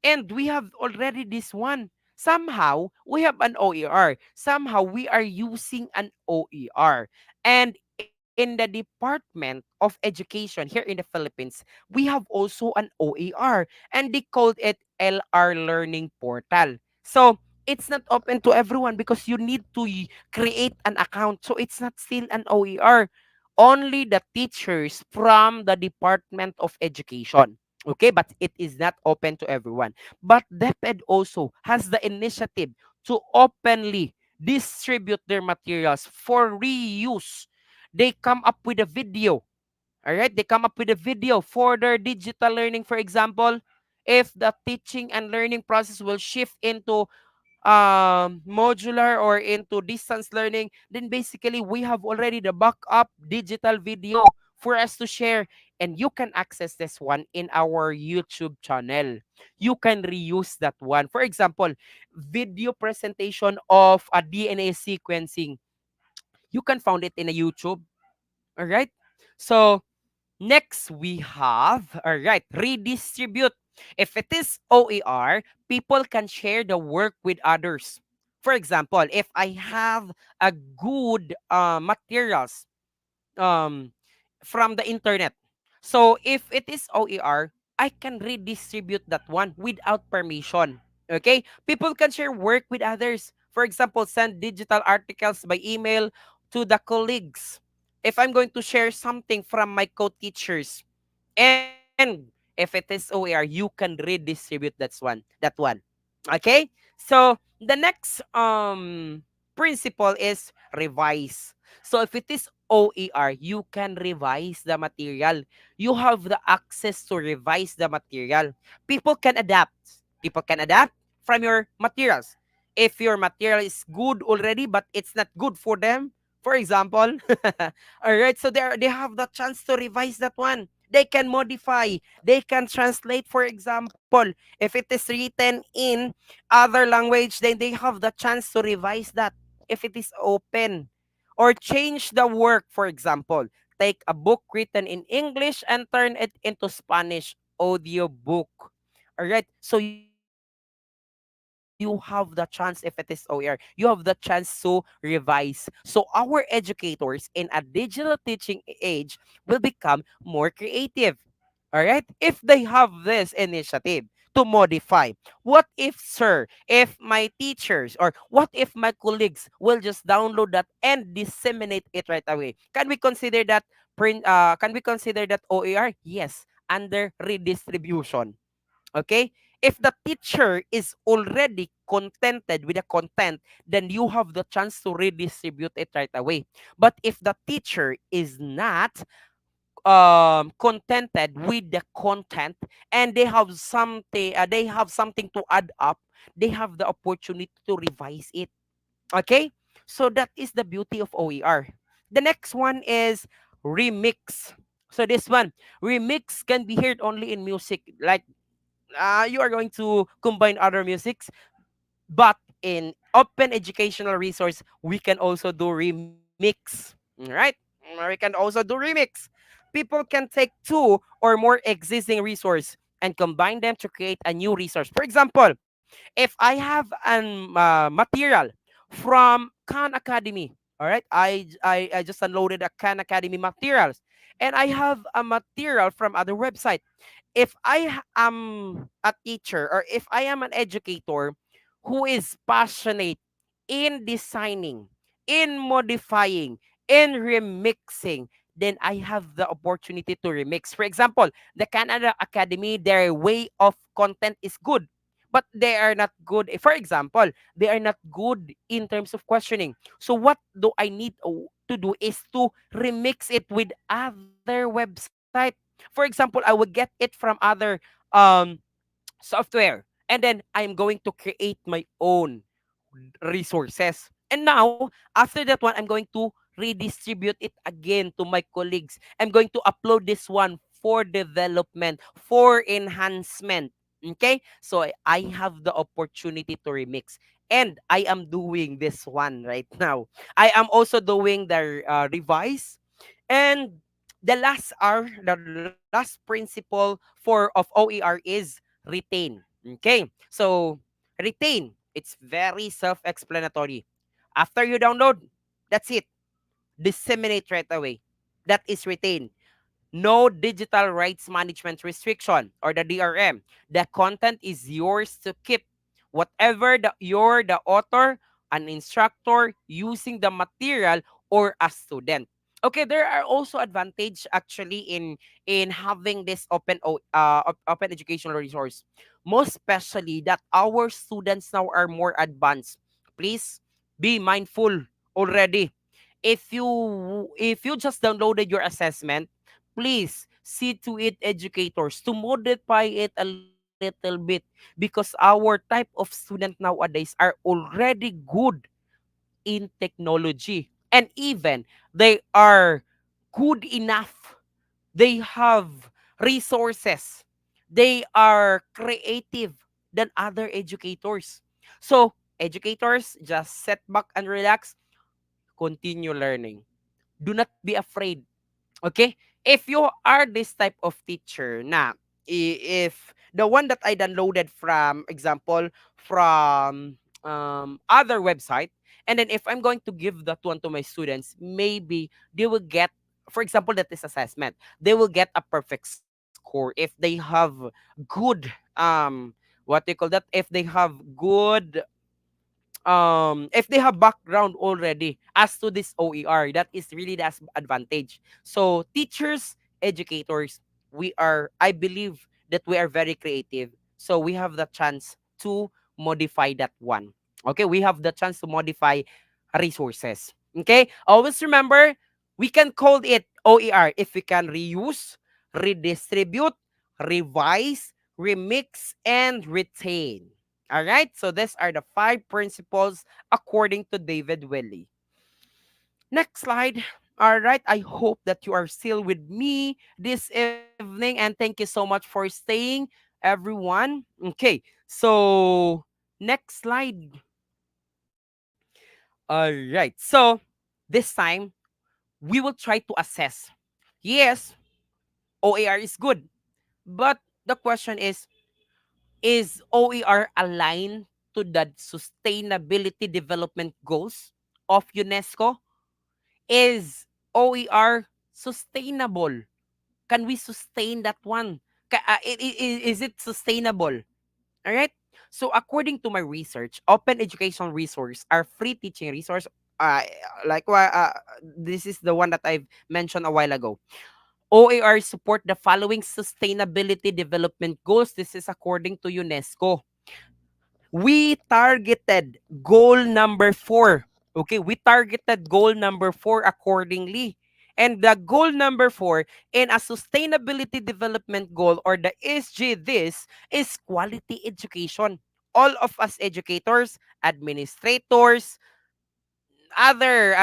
And we have already this one. Somehow, we have an OER. Somehow, we are using an OER. And in the Department of Education here in the Philippines, we have also an OER. And they called it LR Learning Portal. So, it's not open to everyone because you need to create an account. So, it's not still an OER. Only the teachers from the Department of Education. Okay, but it is not open to everyone. But DepEd also has the initiative to openly distribute their materials for reuse. They come up with a video. All right, they come up with a video for their digital learning. For example, if the teaching and learning process will shift into modular or into distance learning, then basically we have already the backup digital video for us to share. And you can access this one in our YouTube channel. You can reuse that one. For example, video presentation of a DNA sequencing. You can find it in a YouTube. All right. So next, we have, all right, redistribute. If it is OER, people can share the work with others. For example, if I have a good materials um, from the internet, so if it is OER, I can redistribute that one without permission. Okay? People can share work with others. For example, send digital articles by email to the colleagues. If I'm going to share something from my co-teachers, And if it is OER, you can redistribute that one. Okay? So the next principle is revise. So if it is OER, you can revise the material. You have the access to revise the material. People can adapt. People can adapt from your materials. If your material is good already but it's not good for them, for example, all right, so they have the chance to revise that one. They can modify, they can translate. For example, if it is written in other language, then they have the chance to revise that if it is open, or change the work. For example, take a book written in English and turn it into Spanish audio book. All right, so you have the chance. If it is OER, you have the chance to revise. So our educators in a digital teaching age will become more creative. All right? If they have this initiative to modify. What if, sir, if my teachers, or what if my colleagues will just download that and disseminate it right away? Can we consider that can we consider that OER? Yes, under redistribution. Okay? If the teacher is already contented with the content, then you have the chance to redistribute it right away. But if the teacher is not contented with the content, and they have something to add up, they have the opportunity to revise it. Okay? So that is the beauty of OER. The next one is remix. So this one, remix can be heard only in music. Like you are going to combine other musics, but in open educational resource, we can also do remix. Right? We can also do remix. People can take two or more existing resource and combine them to create a new resource. For example, if I have an material from Khan Academy, all right, I just downloaded a Khan Academy materials, and I have a material from other website. If am a teacher, or if I am an educator who is passionate in designing, in modifying, in remixing, then I have the opportunity to remix. For example, the Canada Academy, their way of content is good, but they are not good. For example, they are not good in terms of questioning. So what do I need to do is to remix it with other website. For example, I will get it from other um software, and then I'm going to create my own resources. And now, after that one, I'm going to redistribute it again to my colleagues. I'm going to upload this one for development, for enhancement. Okay? So I have the opportunity to remix. And I am doing this one right now. I am also doing the revise. And the last principle of OER is retain. Okay? So retain. It's very self-explanatory. After you download, that's it. Disseminate right away. That is retain. No digital rights management restriction, or the DRM. The content is yours to keep. Whatever you're the author, an instructor using the material, or a student. Okay, there are also advantage actually in having this open educational resource. Most especially that our students now are more advanced. Please be mindful already. If you just downloaded your assessment, please see to it, educators, to modify it a little bit, because our type of student nowadays are already good in technology, and even they are good enough. They have resources. They are creative than other educators. So educators, just sit back and relax, continue learning. Do not be afraid. Okay? If you are this type of teacher na, if the one that I downloaded from example from other website, and then if I'm going to give that one to my students, maybe they will get, for example, that is assessment, they will get a perfect score if they have good what they call that, if they have good if they have background already as to this OER. That is really the advantage. So teachers, educators, I believe that we are very creative. So we have the chance to modify that one. Okay, we have the chance to modify resources. Okay, always remember we can call it OER if we can reuse, redistribute, revise, remix, and retain. All right, so these are the five principles according to David Willey. Next slide. All right, I hope that you are still with me this evening, and thank you so much for staying, everyone. Okay, so next slide. All right, so this time we will try to assess. Yes, OER is good, but the question is OER aligned to the sustainability development goals of UNESCO? Is OER sustainable? Can we sustain that one? Is it sustainable? All right. So according to my research, open education resource are free teaching resource. Uh, this is the one that I've mentioned a while ago. OER support the following sustainability development goals. This is according to UNESCO. We targeted goal number 4. Okay, we targeted goal number 4 accordingly. And the goal number 4 in a sustainability development goal, or the SG, this is quality education. All of us educators, administrators, other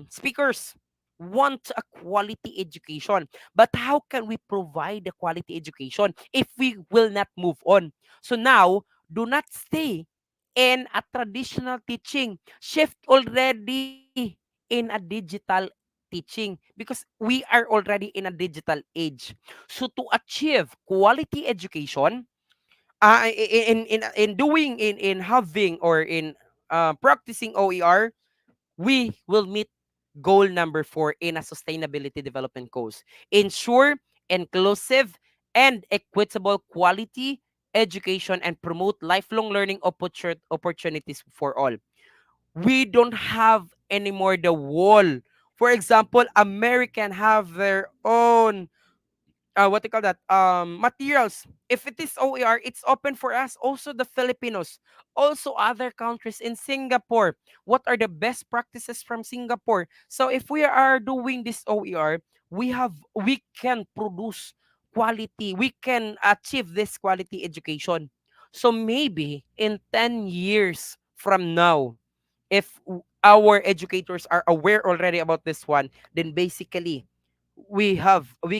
speakers want a quality education. But how can we provide the quality education if we will not move on? So now, do not stay in a traditional teaching. Shift already in a digital teaching, because we are already in a digital age. So to achieve quality education, in doing in having or in practicing OER, we will meet goal number 4 in a sustainability development goals. Ensure inclusive and equitable quality education and promote lifelong learning opportunities for all. We don't have anymore the wall. For example, American have their own what they call that materials. If it is OER, it's open for us, also the Filipinos, also other countries in Singapore. What are the best practices from Singapore? So if we are doing this OER, we can produce quality, we can achieve this quality education. So maybe in 10 years from now, if our educators are aware already about this one, then basically we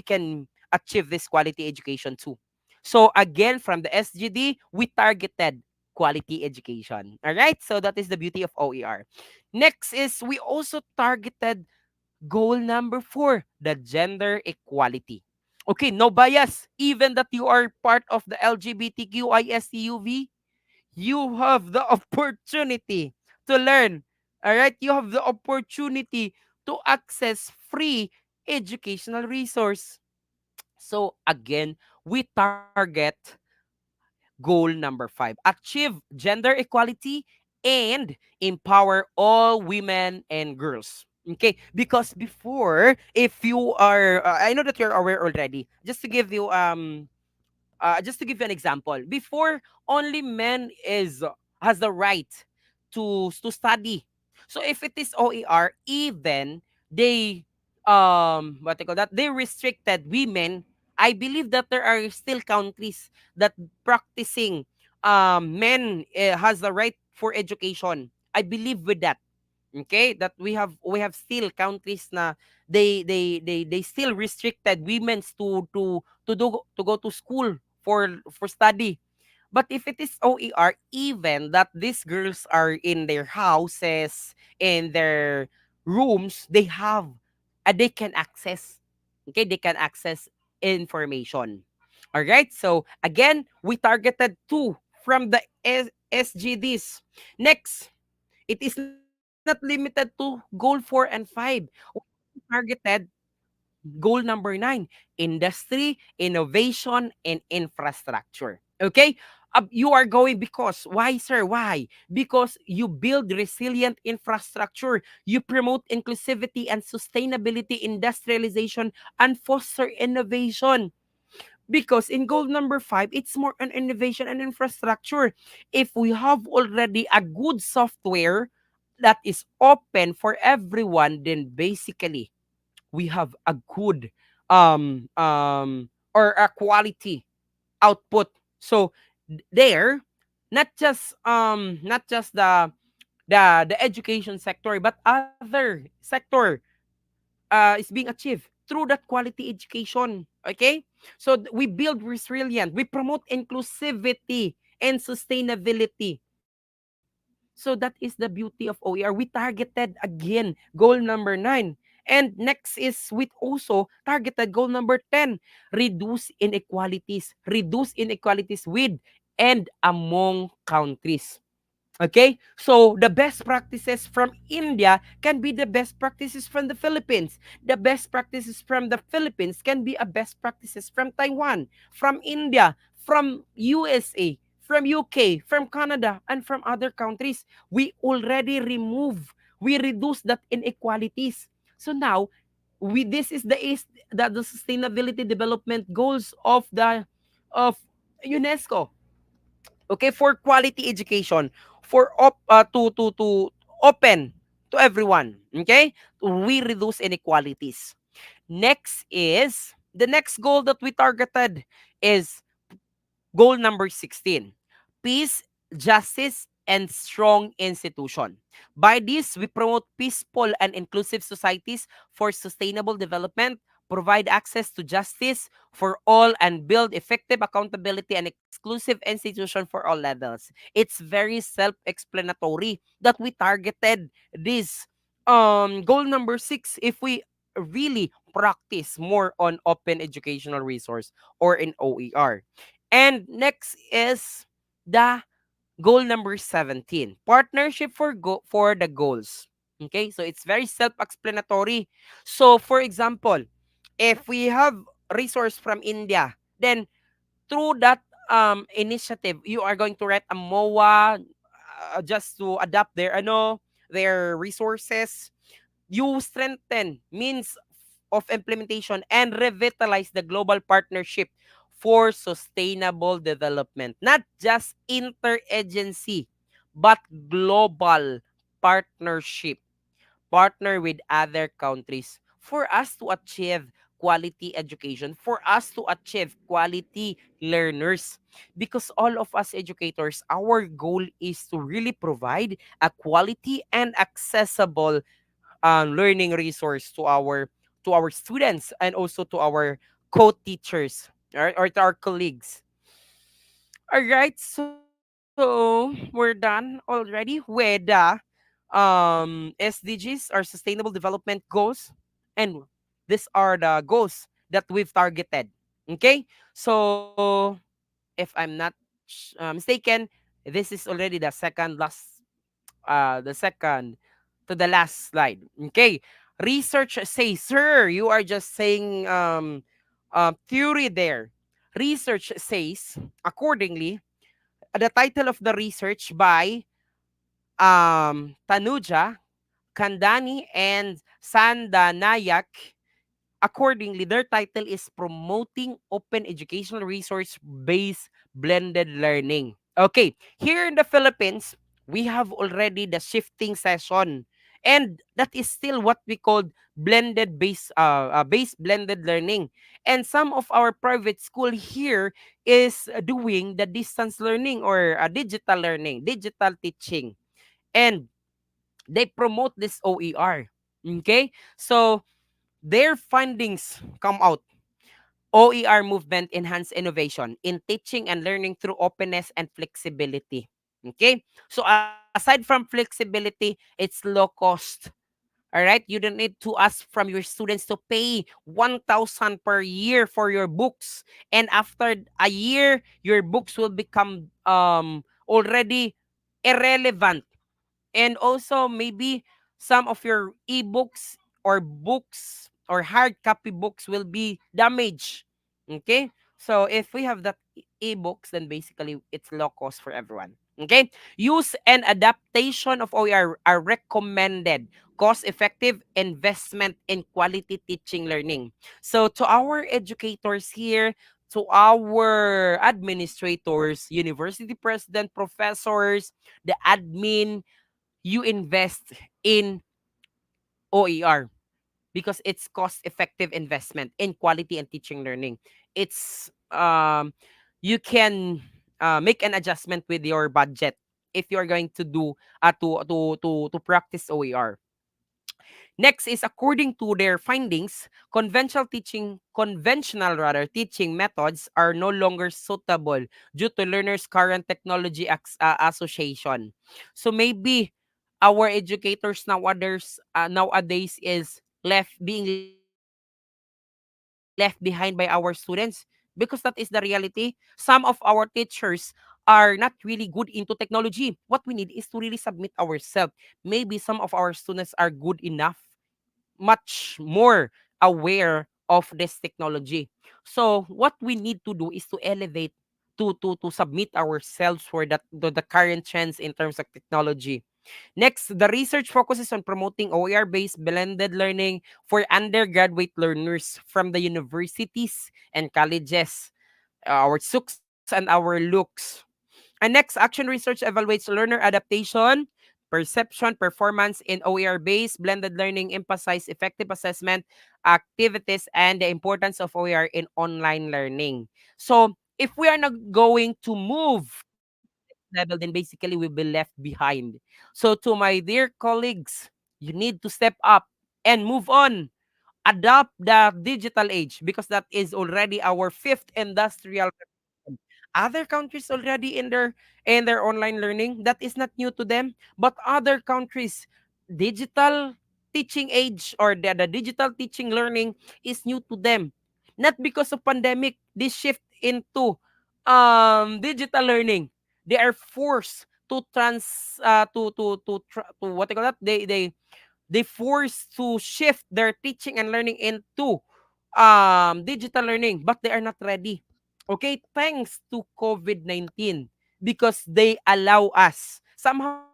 can achieve this quality education too. So again, from the SGD, we targeted quality education. All right, so that is the beauty of OER. Next is we also targeted goal number 4, the gender equality. Okay, no bias. Even that you are part of the LGBTQISTUV, you have the opportunity to learn. All right, you have the opportunity to access free educational resource. So again, we target goal number 5. Achieve gender equality and empower all women and girls. Okay, because before, if you are, I know that you're aware already. Just to give you an example, before only men is has the right to study. So if it is OER, even they what they call that, they restricted women. I believe that there are still countries that practicing men has the right for education. I believe with that. Okay, that we have still countries na they still restricted women's to go to school for study. But if it is OER, even that these girls are in their houses, in their rooms, they can access. Okay, they can access information. All right. So again, we targeted 2 from the SGDs. Next, it is not limited to goal 4 and 5. We targeted goal number 9, industry, innovation, and infrastructure. Okay? you are going because why, sir? Why? Because you build resilient infrastructure, you promote inclusivity and sustainability, industrialization, and foster innovation. Because in goal number 5, it's more on innovation and infrastructure. If we have already a good software that is open for everyone, then basically we have a good or a quality output. So there, not just the education sector, but other sector is being achieved through that quality education. Okay? So we build resilience, we promote inclusivity and sustainability. So that is the beauty of OER. We targeted again goal number 9. And next is with also targeted goal number 10, reduce inequalities. Reduce inequalities with and among countries. Okay? So the best practices from India can be the best practices from the Philippines. The best practices from the Philippines can be a best practices from Taiwan, from India, from USA, from UK, from Canada, and from other countries. We already we reduce that inequalities. So now, this is the sustainability development goals of UNESCO. Okay, for quality education, for to open to everyone. Okay, we reduce inequalities. Next is the next goal that we targeted is goal number 16, peace, justice, and strong institution. By this, we promote peaceful and inclusive societies for sustainable development, provide access to justice for all, and build effective accountability and exclusive institution for all levels. It's very self-explanatory that we targeted this goal number 6 if we really practice more on open educational resource or in OER. And next is the goal number 17, partnership for the goals. Okay, so it's very self-explanatory. So for example, if we have resource from India, then through that initiative, you are going to write a MOA just to adapt their resources. You strengthen means of implementation and revitalize the global partnership for sustainable development. Not just interagency, but global partnership. Partner with other countries for us to achieve quality education, for us to achieve quality learners. Because all of us educators, our goal is to really provide a quality and accessible learning resource to our students and also to our co-teachers or to our colleagues. All right, so we're done already with the SDGs or Sustainable Development Goals, and these are the goals that we've targeted. Okay, so if I'm not mistaken, this is already the second to the last slide. Okay. Research says, sir, you are just saying theory there. Research says, accordingly, the title of the research by Tanuja, Kandani, and Sandanayak. Accordingly, their title is Promoting Open Educational Resource-Based Blended Learning. Okay, here in the Philippines, we have already the shifting session. And that is still what we call based blended learning. And some of our private school here is doing the distance learning or digital learning, digital teaching. And they promote this OER. Okay? So their findings come out. OER movement enhance innovation in teaching and learning through openness and flexibility. Okay? So aside from flexibility, it's low cost. All right? You don't need to ask from your students to pay 1,000 per year for your books. And after a year, your books will become already irrelevant, and also maybe some of your ebooks or books or hard copy books will be damaged. Okay, so if we have that ebooks, then basically it's low cost for everyone. Okay? Use and adaptation of OER are recommended cost-effective investment in quality teaching learning. So to our educators here, to our administrators, university president, professors, the admin, you invest in OER because it's cost-effective investment in quality and teaching learning. It's you can make an adjustment with your budget if you're going to do to practice OER. Next is according to their findings, conventional rather teaching methods are no longer suitable due to learners' current technology association. So maybe our educators nowadays is left behind by our students because that is the reality. Some of our teachers are not really good into technology. What we need is to really submit ourselves. Maybe some of our students are good enough, much more aware of this technology. So what we need to do is to elevate to submit ourselves for the current trends in terms of technology. Next, the research focuses on promoting OER-based blended learning for undergraduate learners from the universities and colleges, our SUCs and our looks. And next, action research evaluates learner adaptation, perception, performance in OER-based blended learning, emphasize effective assessment, activities, and the importance of OER in online learning. So, if we are not going to move to the next level, then basically we'll be left behind. So, to my dear colleagues, you need to step up and move on, adopt the digital age because that is already our fifth industrial revolution. Other countries already in their online learning, that is not new to them, but other countries digital teaching age or the digital teaching learning is new to them. Not because of pandemic, this shift into digital learning. They are forced to what they call that, they forced to shift their teaching and learning into digital learning, but they are not ready. Okay, thanks to COVID-19, because they allow us somehow.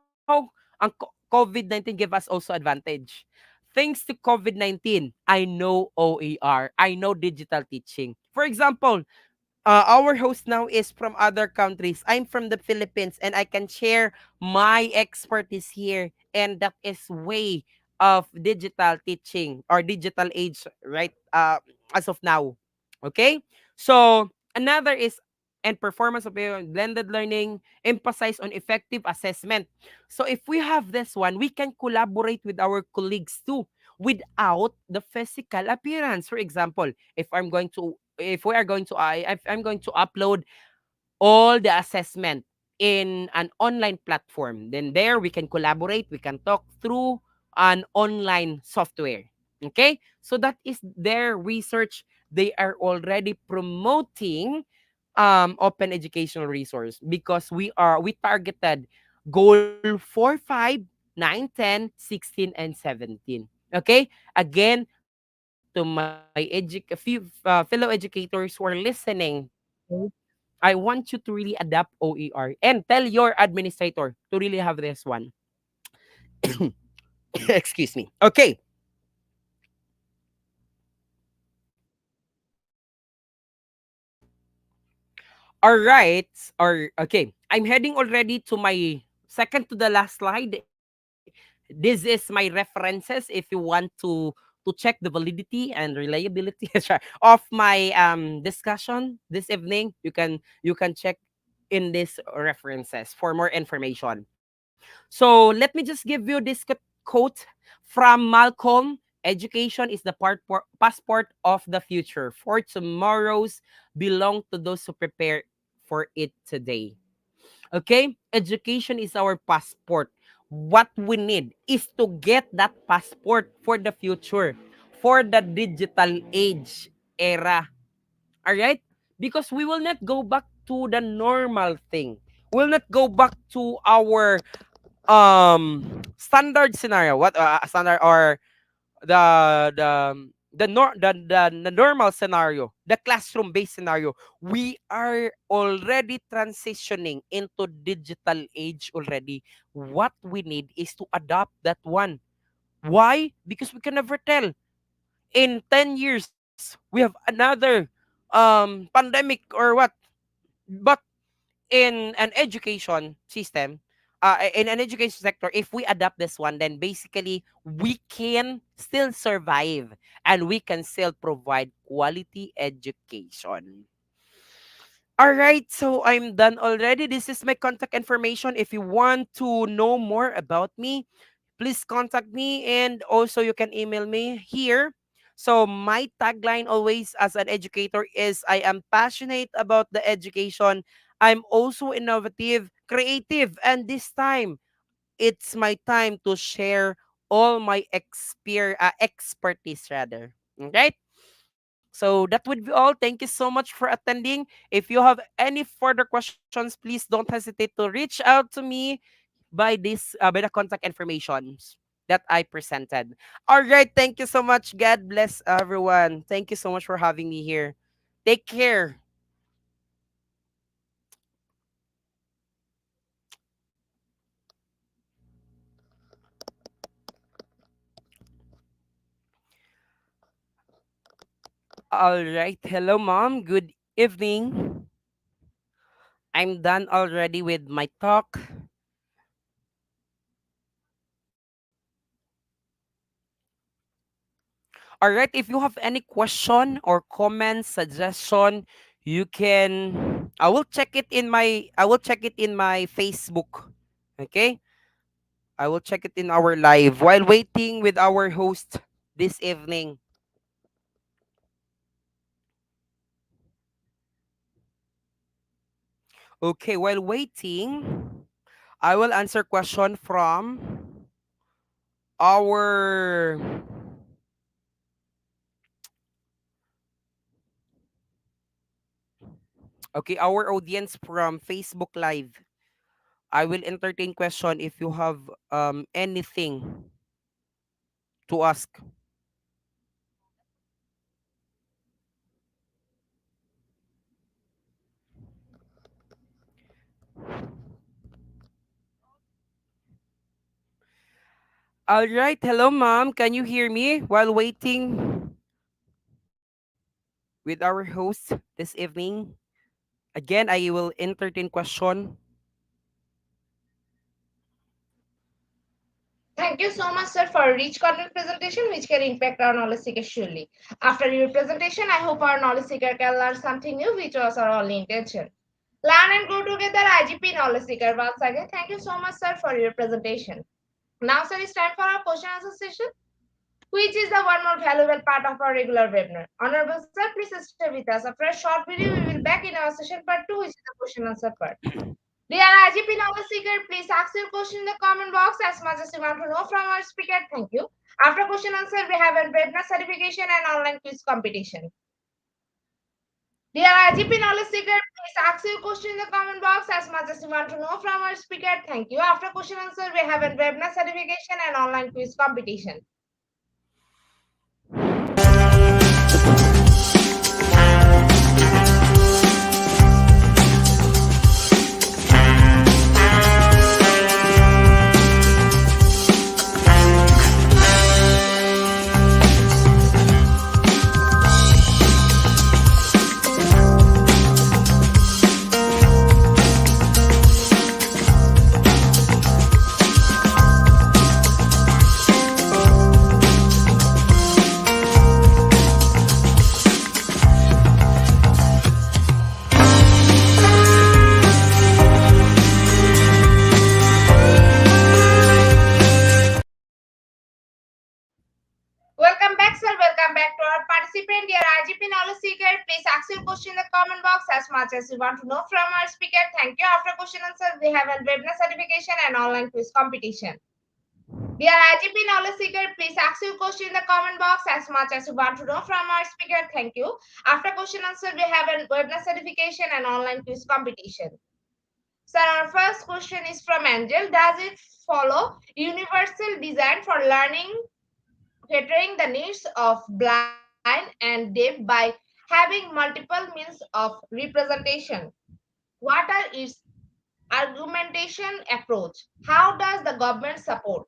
COVID-19 give us also advantage. Thanks to COVID-19, I know OER, I know digital teaching. For example, our host now is from other countries. I'm from the Philippines, and I can share my expertise here. And that is way of digital teaching or digital age, right? As of now. Okay? So another is and performance of blended learning, emphasize on effective assessment. So if we have this one, we can collaborate with our colleagues too without the physical appearance. For example, if we are going to if I'm going to upload all the assessment in an online platform, then there we can collaborate, we can talk through an online software. Okay? So that is their research. They are already promoting open educational resource because we targeted goal 4, 5, 9, 10, 16, and 17. Okay? Again, to my fellow educators who are listening, I want you to really adapt OER and tell your administrator to really have this one. Excuse me. Okay. All right. Or okay. I'm heading already to my second to the last slide. This is my references if you want to check the validity and reliability sorry, of my discussion this evening. You can check in these references for more information. So let me just give you this quote from Malcolm. Education is the passport of the future, for tomorrow's belong to those who prepare for it today. Okay? Education is our passport. What we need is to get that passport for the future, for the digital age era. All right? Because we will not go back to the normal thing. We'll not go back to our standard scenario. What standard or the the normal scenario, the classroom based scenario, we are already transitioning into digital age already. What we need is to adopt that one. Why? Because we can never tell. In 10 years, we have another pandemic or what. But in an education system, in an education sector, if we adapt this one, then basically we can still survive and we can still provide quality education. All right, so I'm done already. This is my contact information. If you want to know more about me, please contact me, and also you can email me here. So my tagline always as an educator is I am passionate about the education. I'm also innovative, creative, and this time it's my time to share all my expertise rather. Okay? So that would be all. Thank you so much for attending. If you have any further questions, please don't hesitate to reach out to me by the contact informations that I presented. All right, thank you so much. God bless everyone. Thank you so much for having me here. Take care. All right. Hello, mom. Good evening. I'm done already with my talk. All right. If you have any question or comment, suggestion, you can. I will check it in my Facebook. Okay. I will check it in our live while waiting with our host this evening. Okay, while waiting, I will answer question from our our audience from Facebook Live. I will entertain question if you have anything to ask. All right, hello ma'am. Can you hear me while waiting with our host this evening? Again, I will entertain question. Thank you so much, sir, for a rich content presentation which can impact our knowledge seeker surely. After your presentation, I hope our knowledge seeker can learn something new, which was our only intention. Learn and grow together, IGP knowledge seeker. Once again, thank you so much, sir, for your presentation. Now, sir, it's time for our question answer session, which is the one more valuable part of our regular webinar. Honorable sir, please stay with us. After a short video, we will back in our session part 2, which is the question answer part. Dear IGP knowledge seeker, please ask your question in the comment box as much as you want to know from our speaker. Thank you. After question answer, we have a webinar certification and online quiz competition. Dear IGP knowledge seeker, please ask your question in the comment box as much as you want to know from our speaker. Thank you. After question answer, we have a webinar certification and online quiz competition. Welcome back, sir. Welcome back to our participant. Dear IGP knowledge seeker, please ask your question in the comment box as much as you want to know from our speaker. Thank you. After question answer, we have a webinar certification and online quiz competition. Dear IGP knowledge seeker, please ask your question in the comment box as much as you want to know from our speaker. Thank you. After question answer, we have a webinar certification and online quiz competition. Sir, our first question is from Angel. Does it follow universal design for learning catering the needs of blind, blind and deaf by having multiple means of representation. What are its argumentation approach? How does the government support?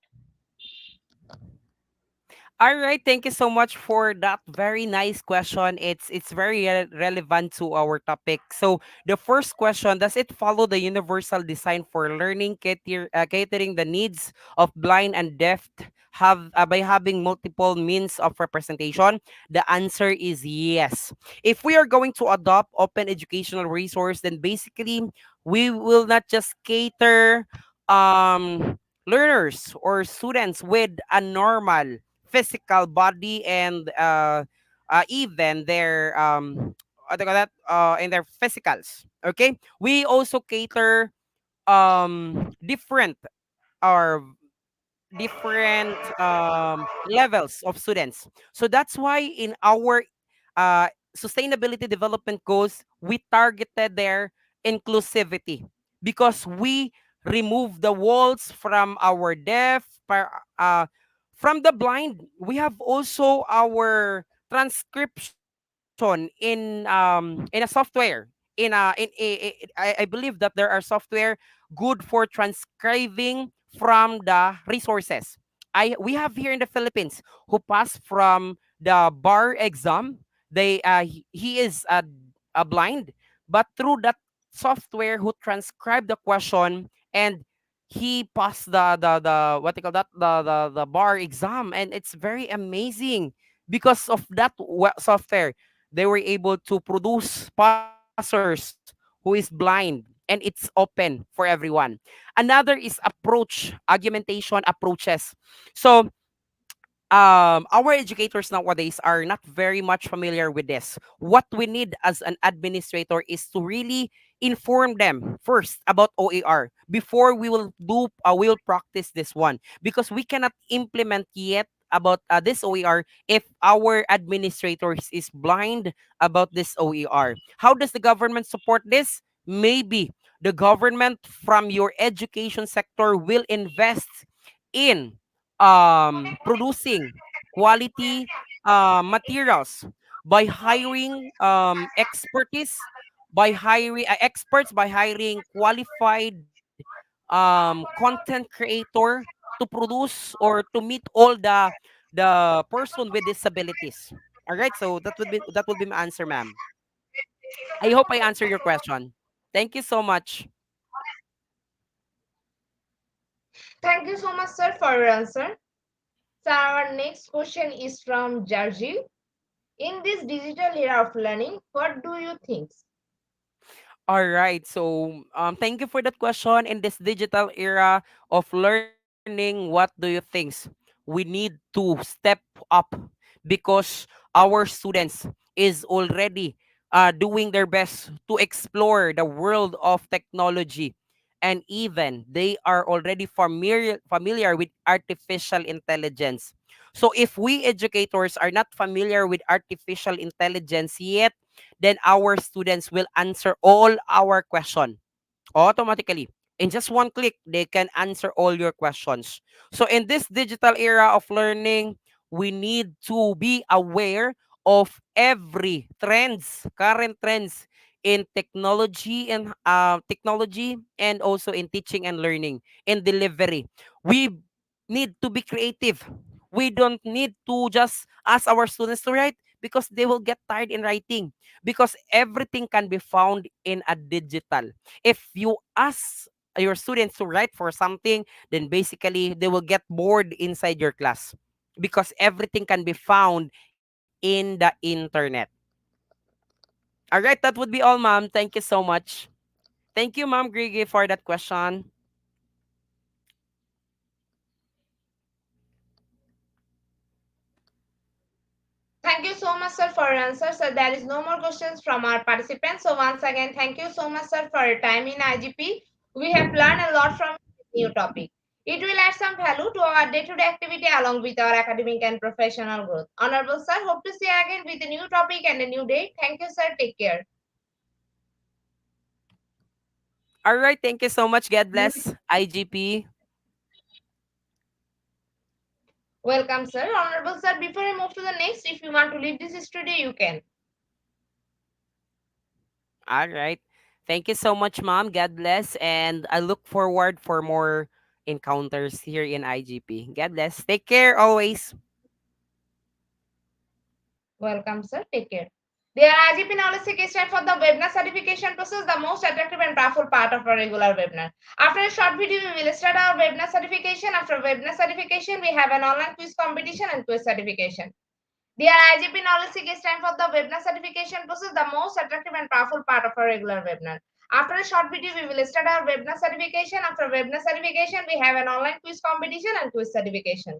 All right, thank you so much for that very nice question. It's very relevant to our topic. So the first question: does it follow the universal design for learning, catering the needs of blind and deaf have by having multiple means of representation? The answer is yes. If we are going to adopt open educational resource, then basically we will not just cater learners or students with a normal physical body and even their what do you call that in their physicals. Okay, we also cater different or different levels of students. So that's why in our sustainability development goals, we targeted their inclusivity because we remove the walls from our deaf, from the blind. We have also our transcription in a software. I believe that there are software good for transcribing from the resources. We have here in the Philippines who passed from the bar exam. He is a blind, but through that software who transcribed the question and he passed the what they call that the bar exam, and it's very amazing because of that software they were able to produce passers who is blind, and it's open for everyone. Another is approach argumentation approaches. So our educators nowadays are not very much familiar with this. What we need as an administrator is to really inform them first about OER before we will practice this one, because we cannot implement yet about this OER if our administrators is blind about this OER. How does the government support this? Maybe the government from your education sector will invest in producing quality materials by hiring experts, by hiring qualified content creator to produce or to meet all the person with disabilities. All right, so that would be my answer, ma'am. I hope I answer your question. Thank you so much. Thank you so much, sir, for your answer. So our next question is from Jarji. In this digital era of learning, what do you think? All right. So, thank you for that question. In this digital era of learning, what do you think? We need to step up because our students is already doing their best to explore the world of technology, and even they are already familiar with artificial intelligence. So, if we educators are not familiar with artificial intelligence yet, then our students will answer all our question automatically. In just one click, they can answer all your questions. So in this digital era of learning, we need to be aware of every current trends in technology and also in teaching and learning, in delivery. We need to be creative. We don't need to just ask our students to write because they will get tired in writing, because everything can be found in a digital. If you ask your students to write for something, then basically they will get bored inside your class because everything can be found in the internet. All right, that would be all, ma'am. Thank you so much. Thank you, ma'am Grigi, for that question. Thank you so much, sir, for your answer. So there is no more questions from our participants. So once again, thank you so much, sir, for your time in IGP. We have learned a lot from this new topic. It will add some value to our day-to-day activity along with our academic and professional growth. Honorable sir, hope to see you again with a new topic and a new day. Thank you, sir. Take care. All right, thank you so much. God bless, IGP. Welcome, sir. Honorable sir, before I move to the next, if you want to leave this studio, you can. All right. Thank you so much, Mom. God bless. And I look forward for more encounters here in IGP. God bless. Take care always. Welcome, sir. Take care. The IGP knowledge seek is time for the webinar certification process, the most attractive and powerful part of our regular webinar. After a short video, we will start our webinar certification. After webinar certification, we have an online quiz competition and quiz certification. The IGP knowledge seek is time for the webinar certification process, the most attractive and powerful part of our regular webinar. After a short video, we will start our webinar certification. After webinar certification, we have an online quiz competition and quiz certification.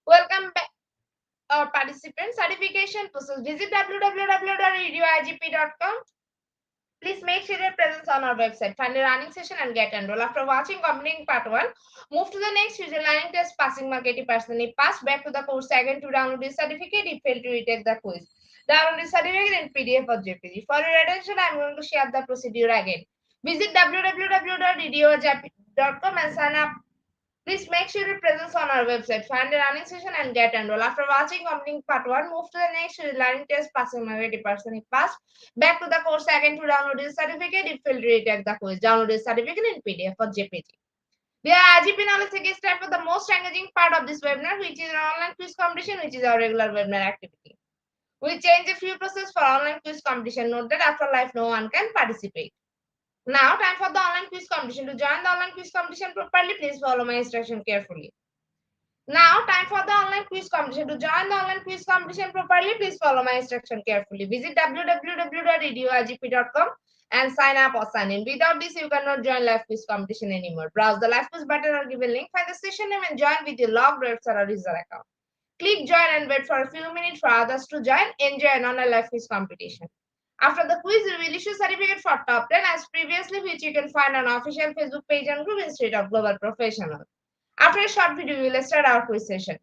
Welcome back, participants. Certification process. Visit www.radioigp.com. Please make sure your presence on our website. Find a running session and get enrolled. After watching completing part 1, move to the next user learning test, passing mark 80%. If pass, back to the course again to download the certificate. If fail to retake the quiz, download the certificate in PDF or JPG. For your attention, I am going to share the procedure again. Visit www.radioigp.com and sign up. Please make sure your presence on our website. Find a running session and get enrolled. After watching completing part 1, move to the next learning test, passing mark 80%. If passed, back to the course again to download the certificate. If failed to retake the quiz, download the certificate in PDF or JPG. The IGP knowledge is time for the most engaging part of this webinar, which is an online quiz competition, which is our regular webinar activity. We change a few process for online quiz competition. Note that after live, no one can participate. Now, time for the online quiz competition. To join the online quiz competition properly, please follow my instruction carefully. Now, time for the online quiz competition. To join the online quiz competition properly, please follow my instruction carefully. Visit www.radioigp.com and sign up or sign in. Without this, you cannot join live quiz competition anymore. Browse the live quiz button or give a link. Find the session name and join with your logged website or user account. Click join and wait for a few minutes for others to join. Enjoy an online live quiz competition. After the quiz, we will issue certificate for top 10 as previously, which you can find on official Facebook page and group Institute of Global Professional. After a short video, we will start our quiz session.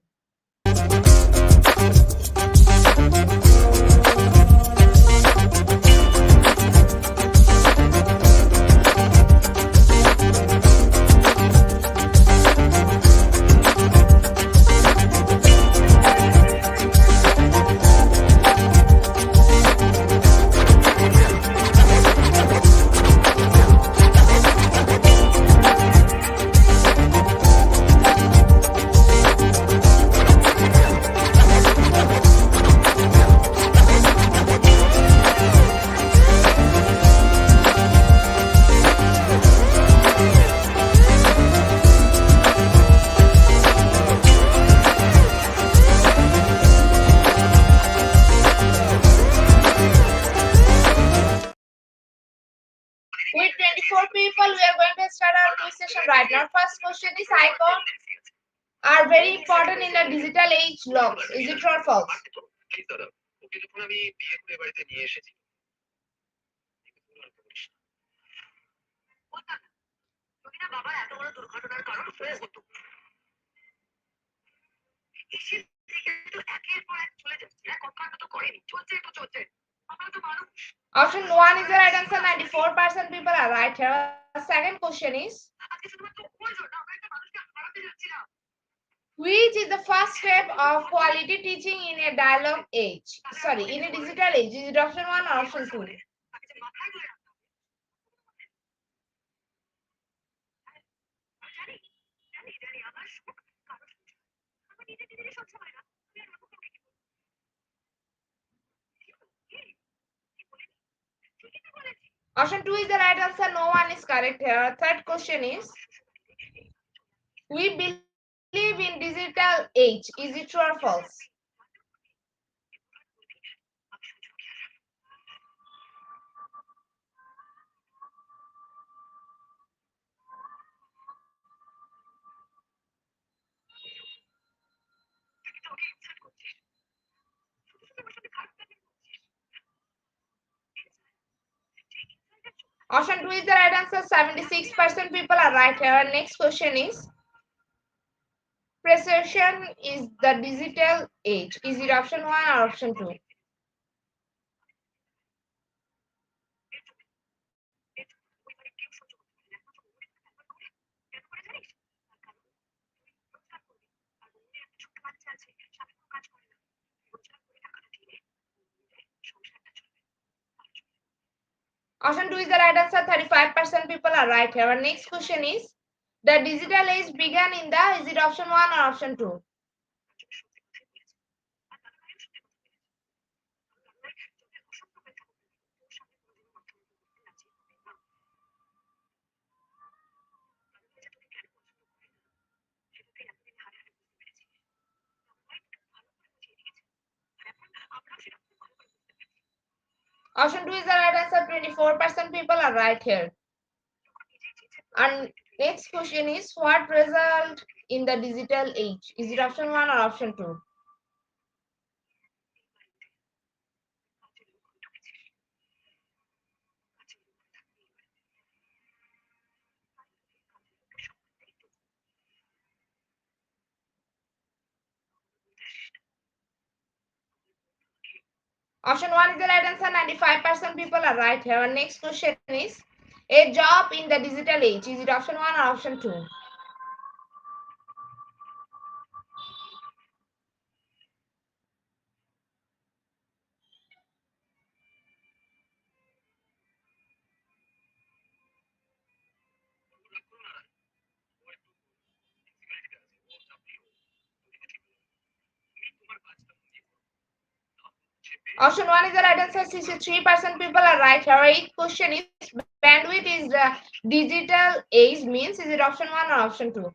With 24 people, we are going to start our quiz session right now. First question is icons are very important in the digital age logs. Is it true or false? Option 1 is the right answer. 94% people are right here. Second question is, which is the first step of quality teaching in a dialogue age? Sorry, in a digital age. Is it option 1 or option 2? Option 2 is the right answer. No one is correct here. Third question is, we believe in digital age. Is it true or false? Option 2 is the right answer. 76% people are right here. Our next question is, precision is the digital age. Is it option 1 or option 2? Option 2 is the right answer. 35% people are right here. Our next question is, the digital age began in the, is it option 1 or option 2? Option 2 is the right answer. 24% people are right here. And next question is, what result in the digital age? Is it option 1 or option 2? Option 1 is the right answer. 95% people are right here. Our next question is, a job in the digital age. Is it option 1 or option 2? Option 1 is the right answer. 63% people are right here. Our eighth question is, bandwidth is the digital age means, is it option 1 or option 2?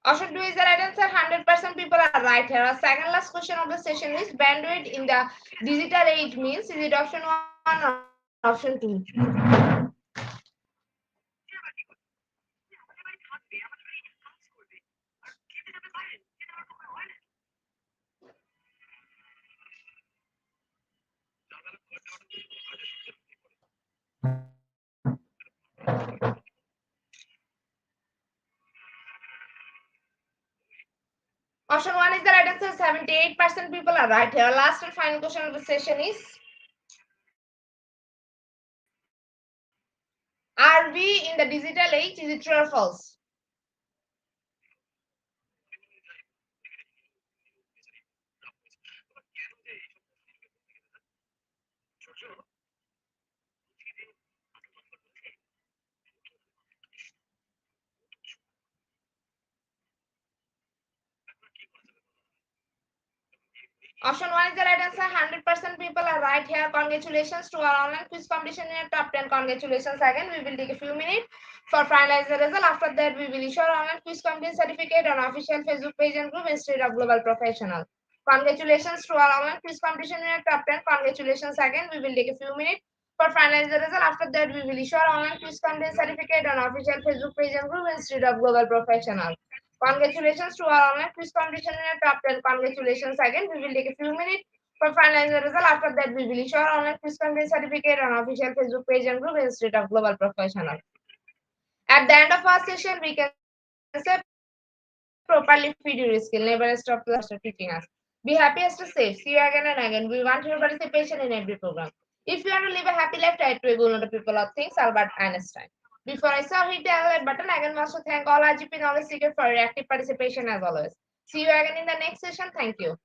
Option 2 is the right answer. 100% people are right here. Our second last question of the session is, bandwidth in the digital age means, is it option 1 or option 2? Option 1 is the right answer. 78% people are right here. Last and final question of the session is, are we in the digital age? Is it true or false? Option 1 is the right answer. 100% people are right here. Congratulations to our online quiz competition in your top 10. Congratulations again. We will take a few minutes for finalize the result. After that, we will issue our online quiz competition certificate on official Facebook page and group Institute of Global Professional. Congratulations to our online quiz competition in your top 10. Congratulations again. We will take a few minutes for finalize the result. After that, we will issue our online quiz competition certificate on official Facebook page and group Institute of Global Professional. Congratulations to our online quiz competition in your top 10. Congratulations again. We will take a few minutes for finalizing the result. After that, we will issue our online quiz competition certificate on official Facebook page and group Institute of Global Professional. At the end of our session, we can say, properly feed your skill. Never stop teaching us. Be happy as to safe. See you again and again. We want your participation in every program. If you want to live a happy life, try to ignore the people of things, Albert Einstein. Before I saw hit the like button, again wants to thank all RGP knowledge seekers for your active participation as always. See you again in the next session. Thank you.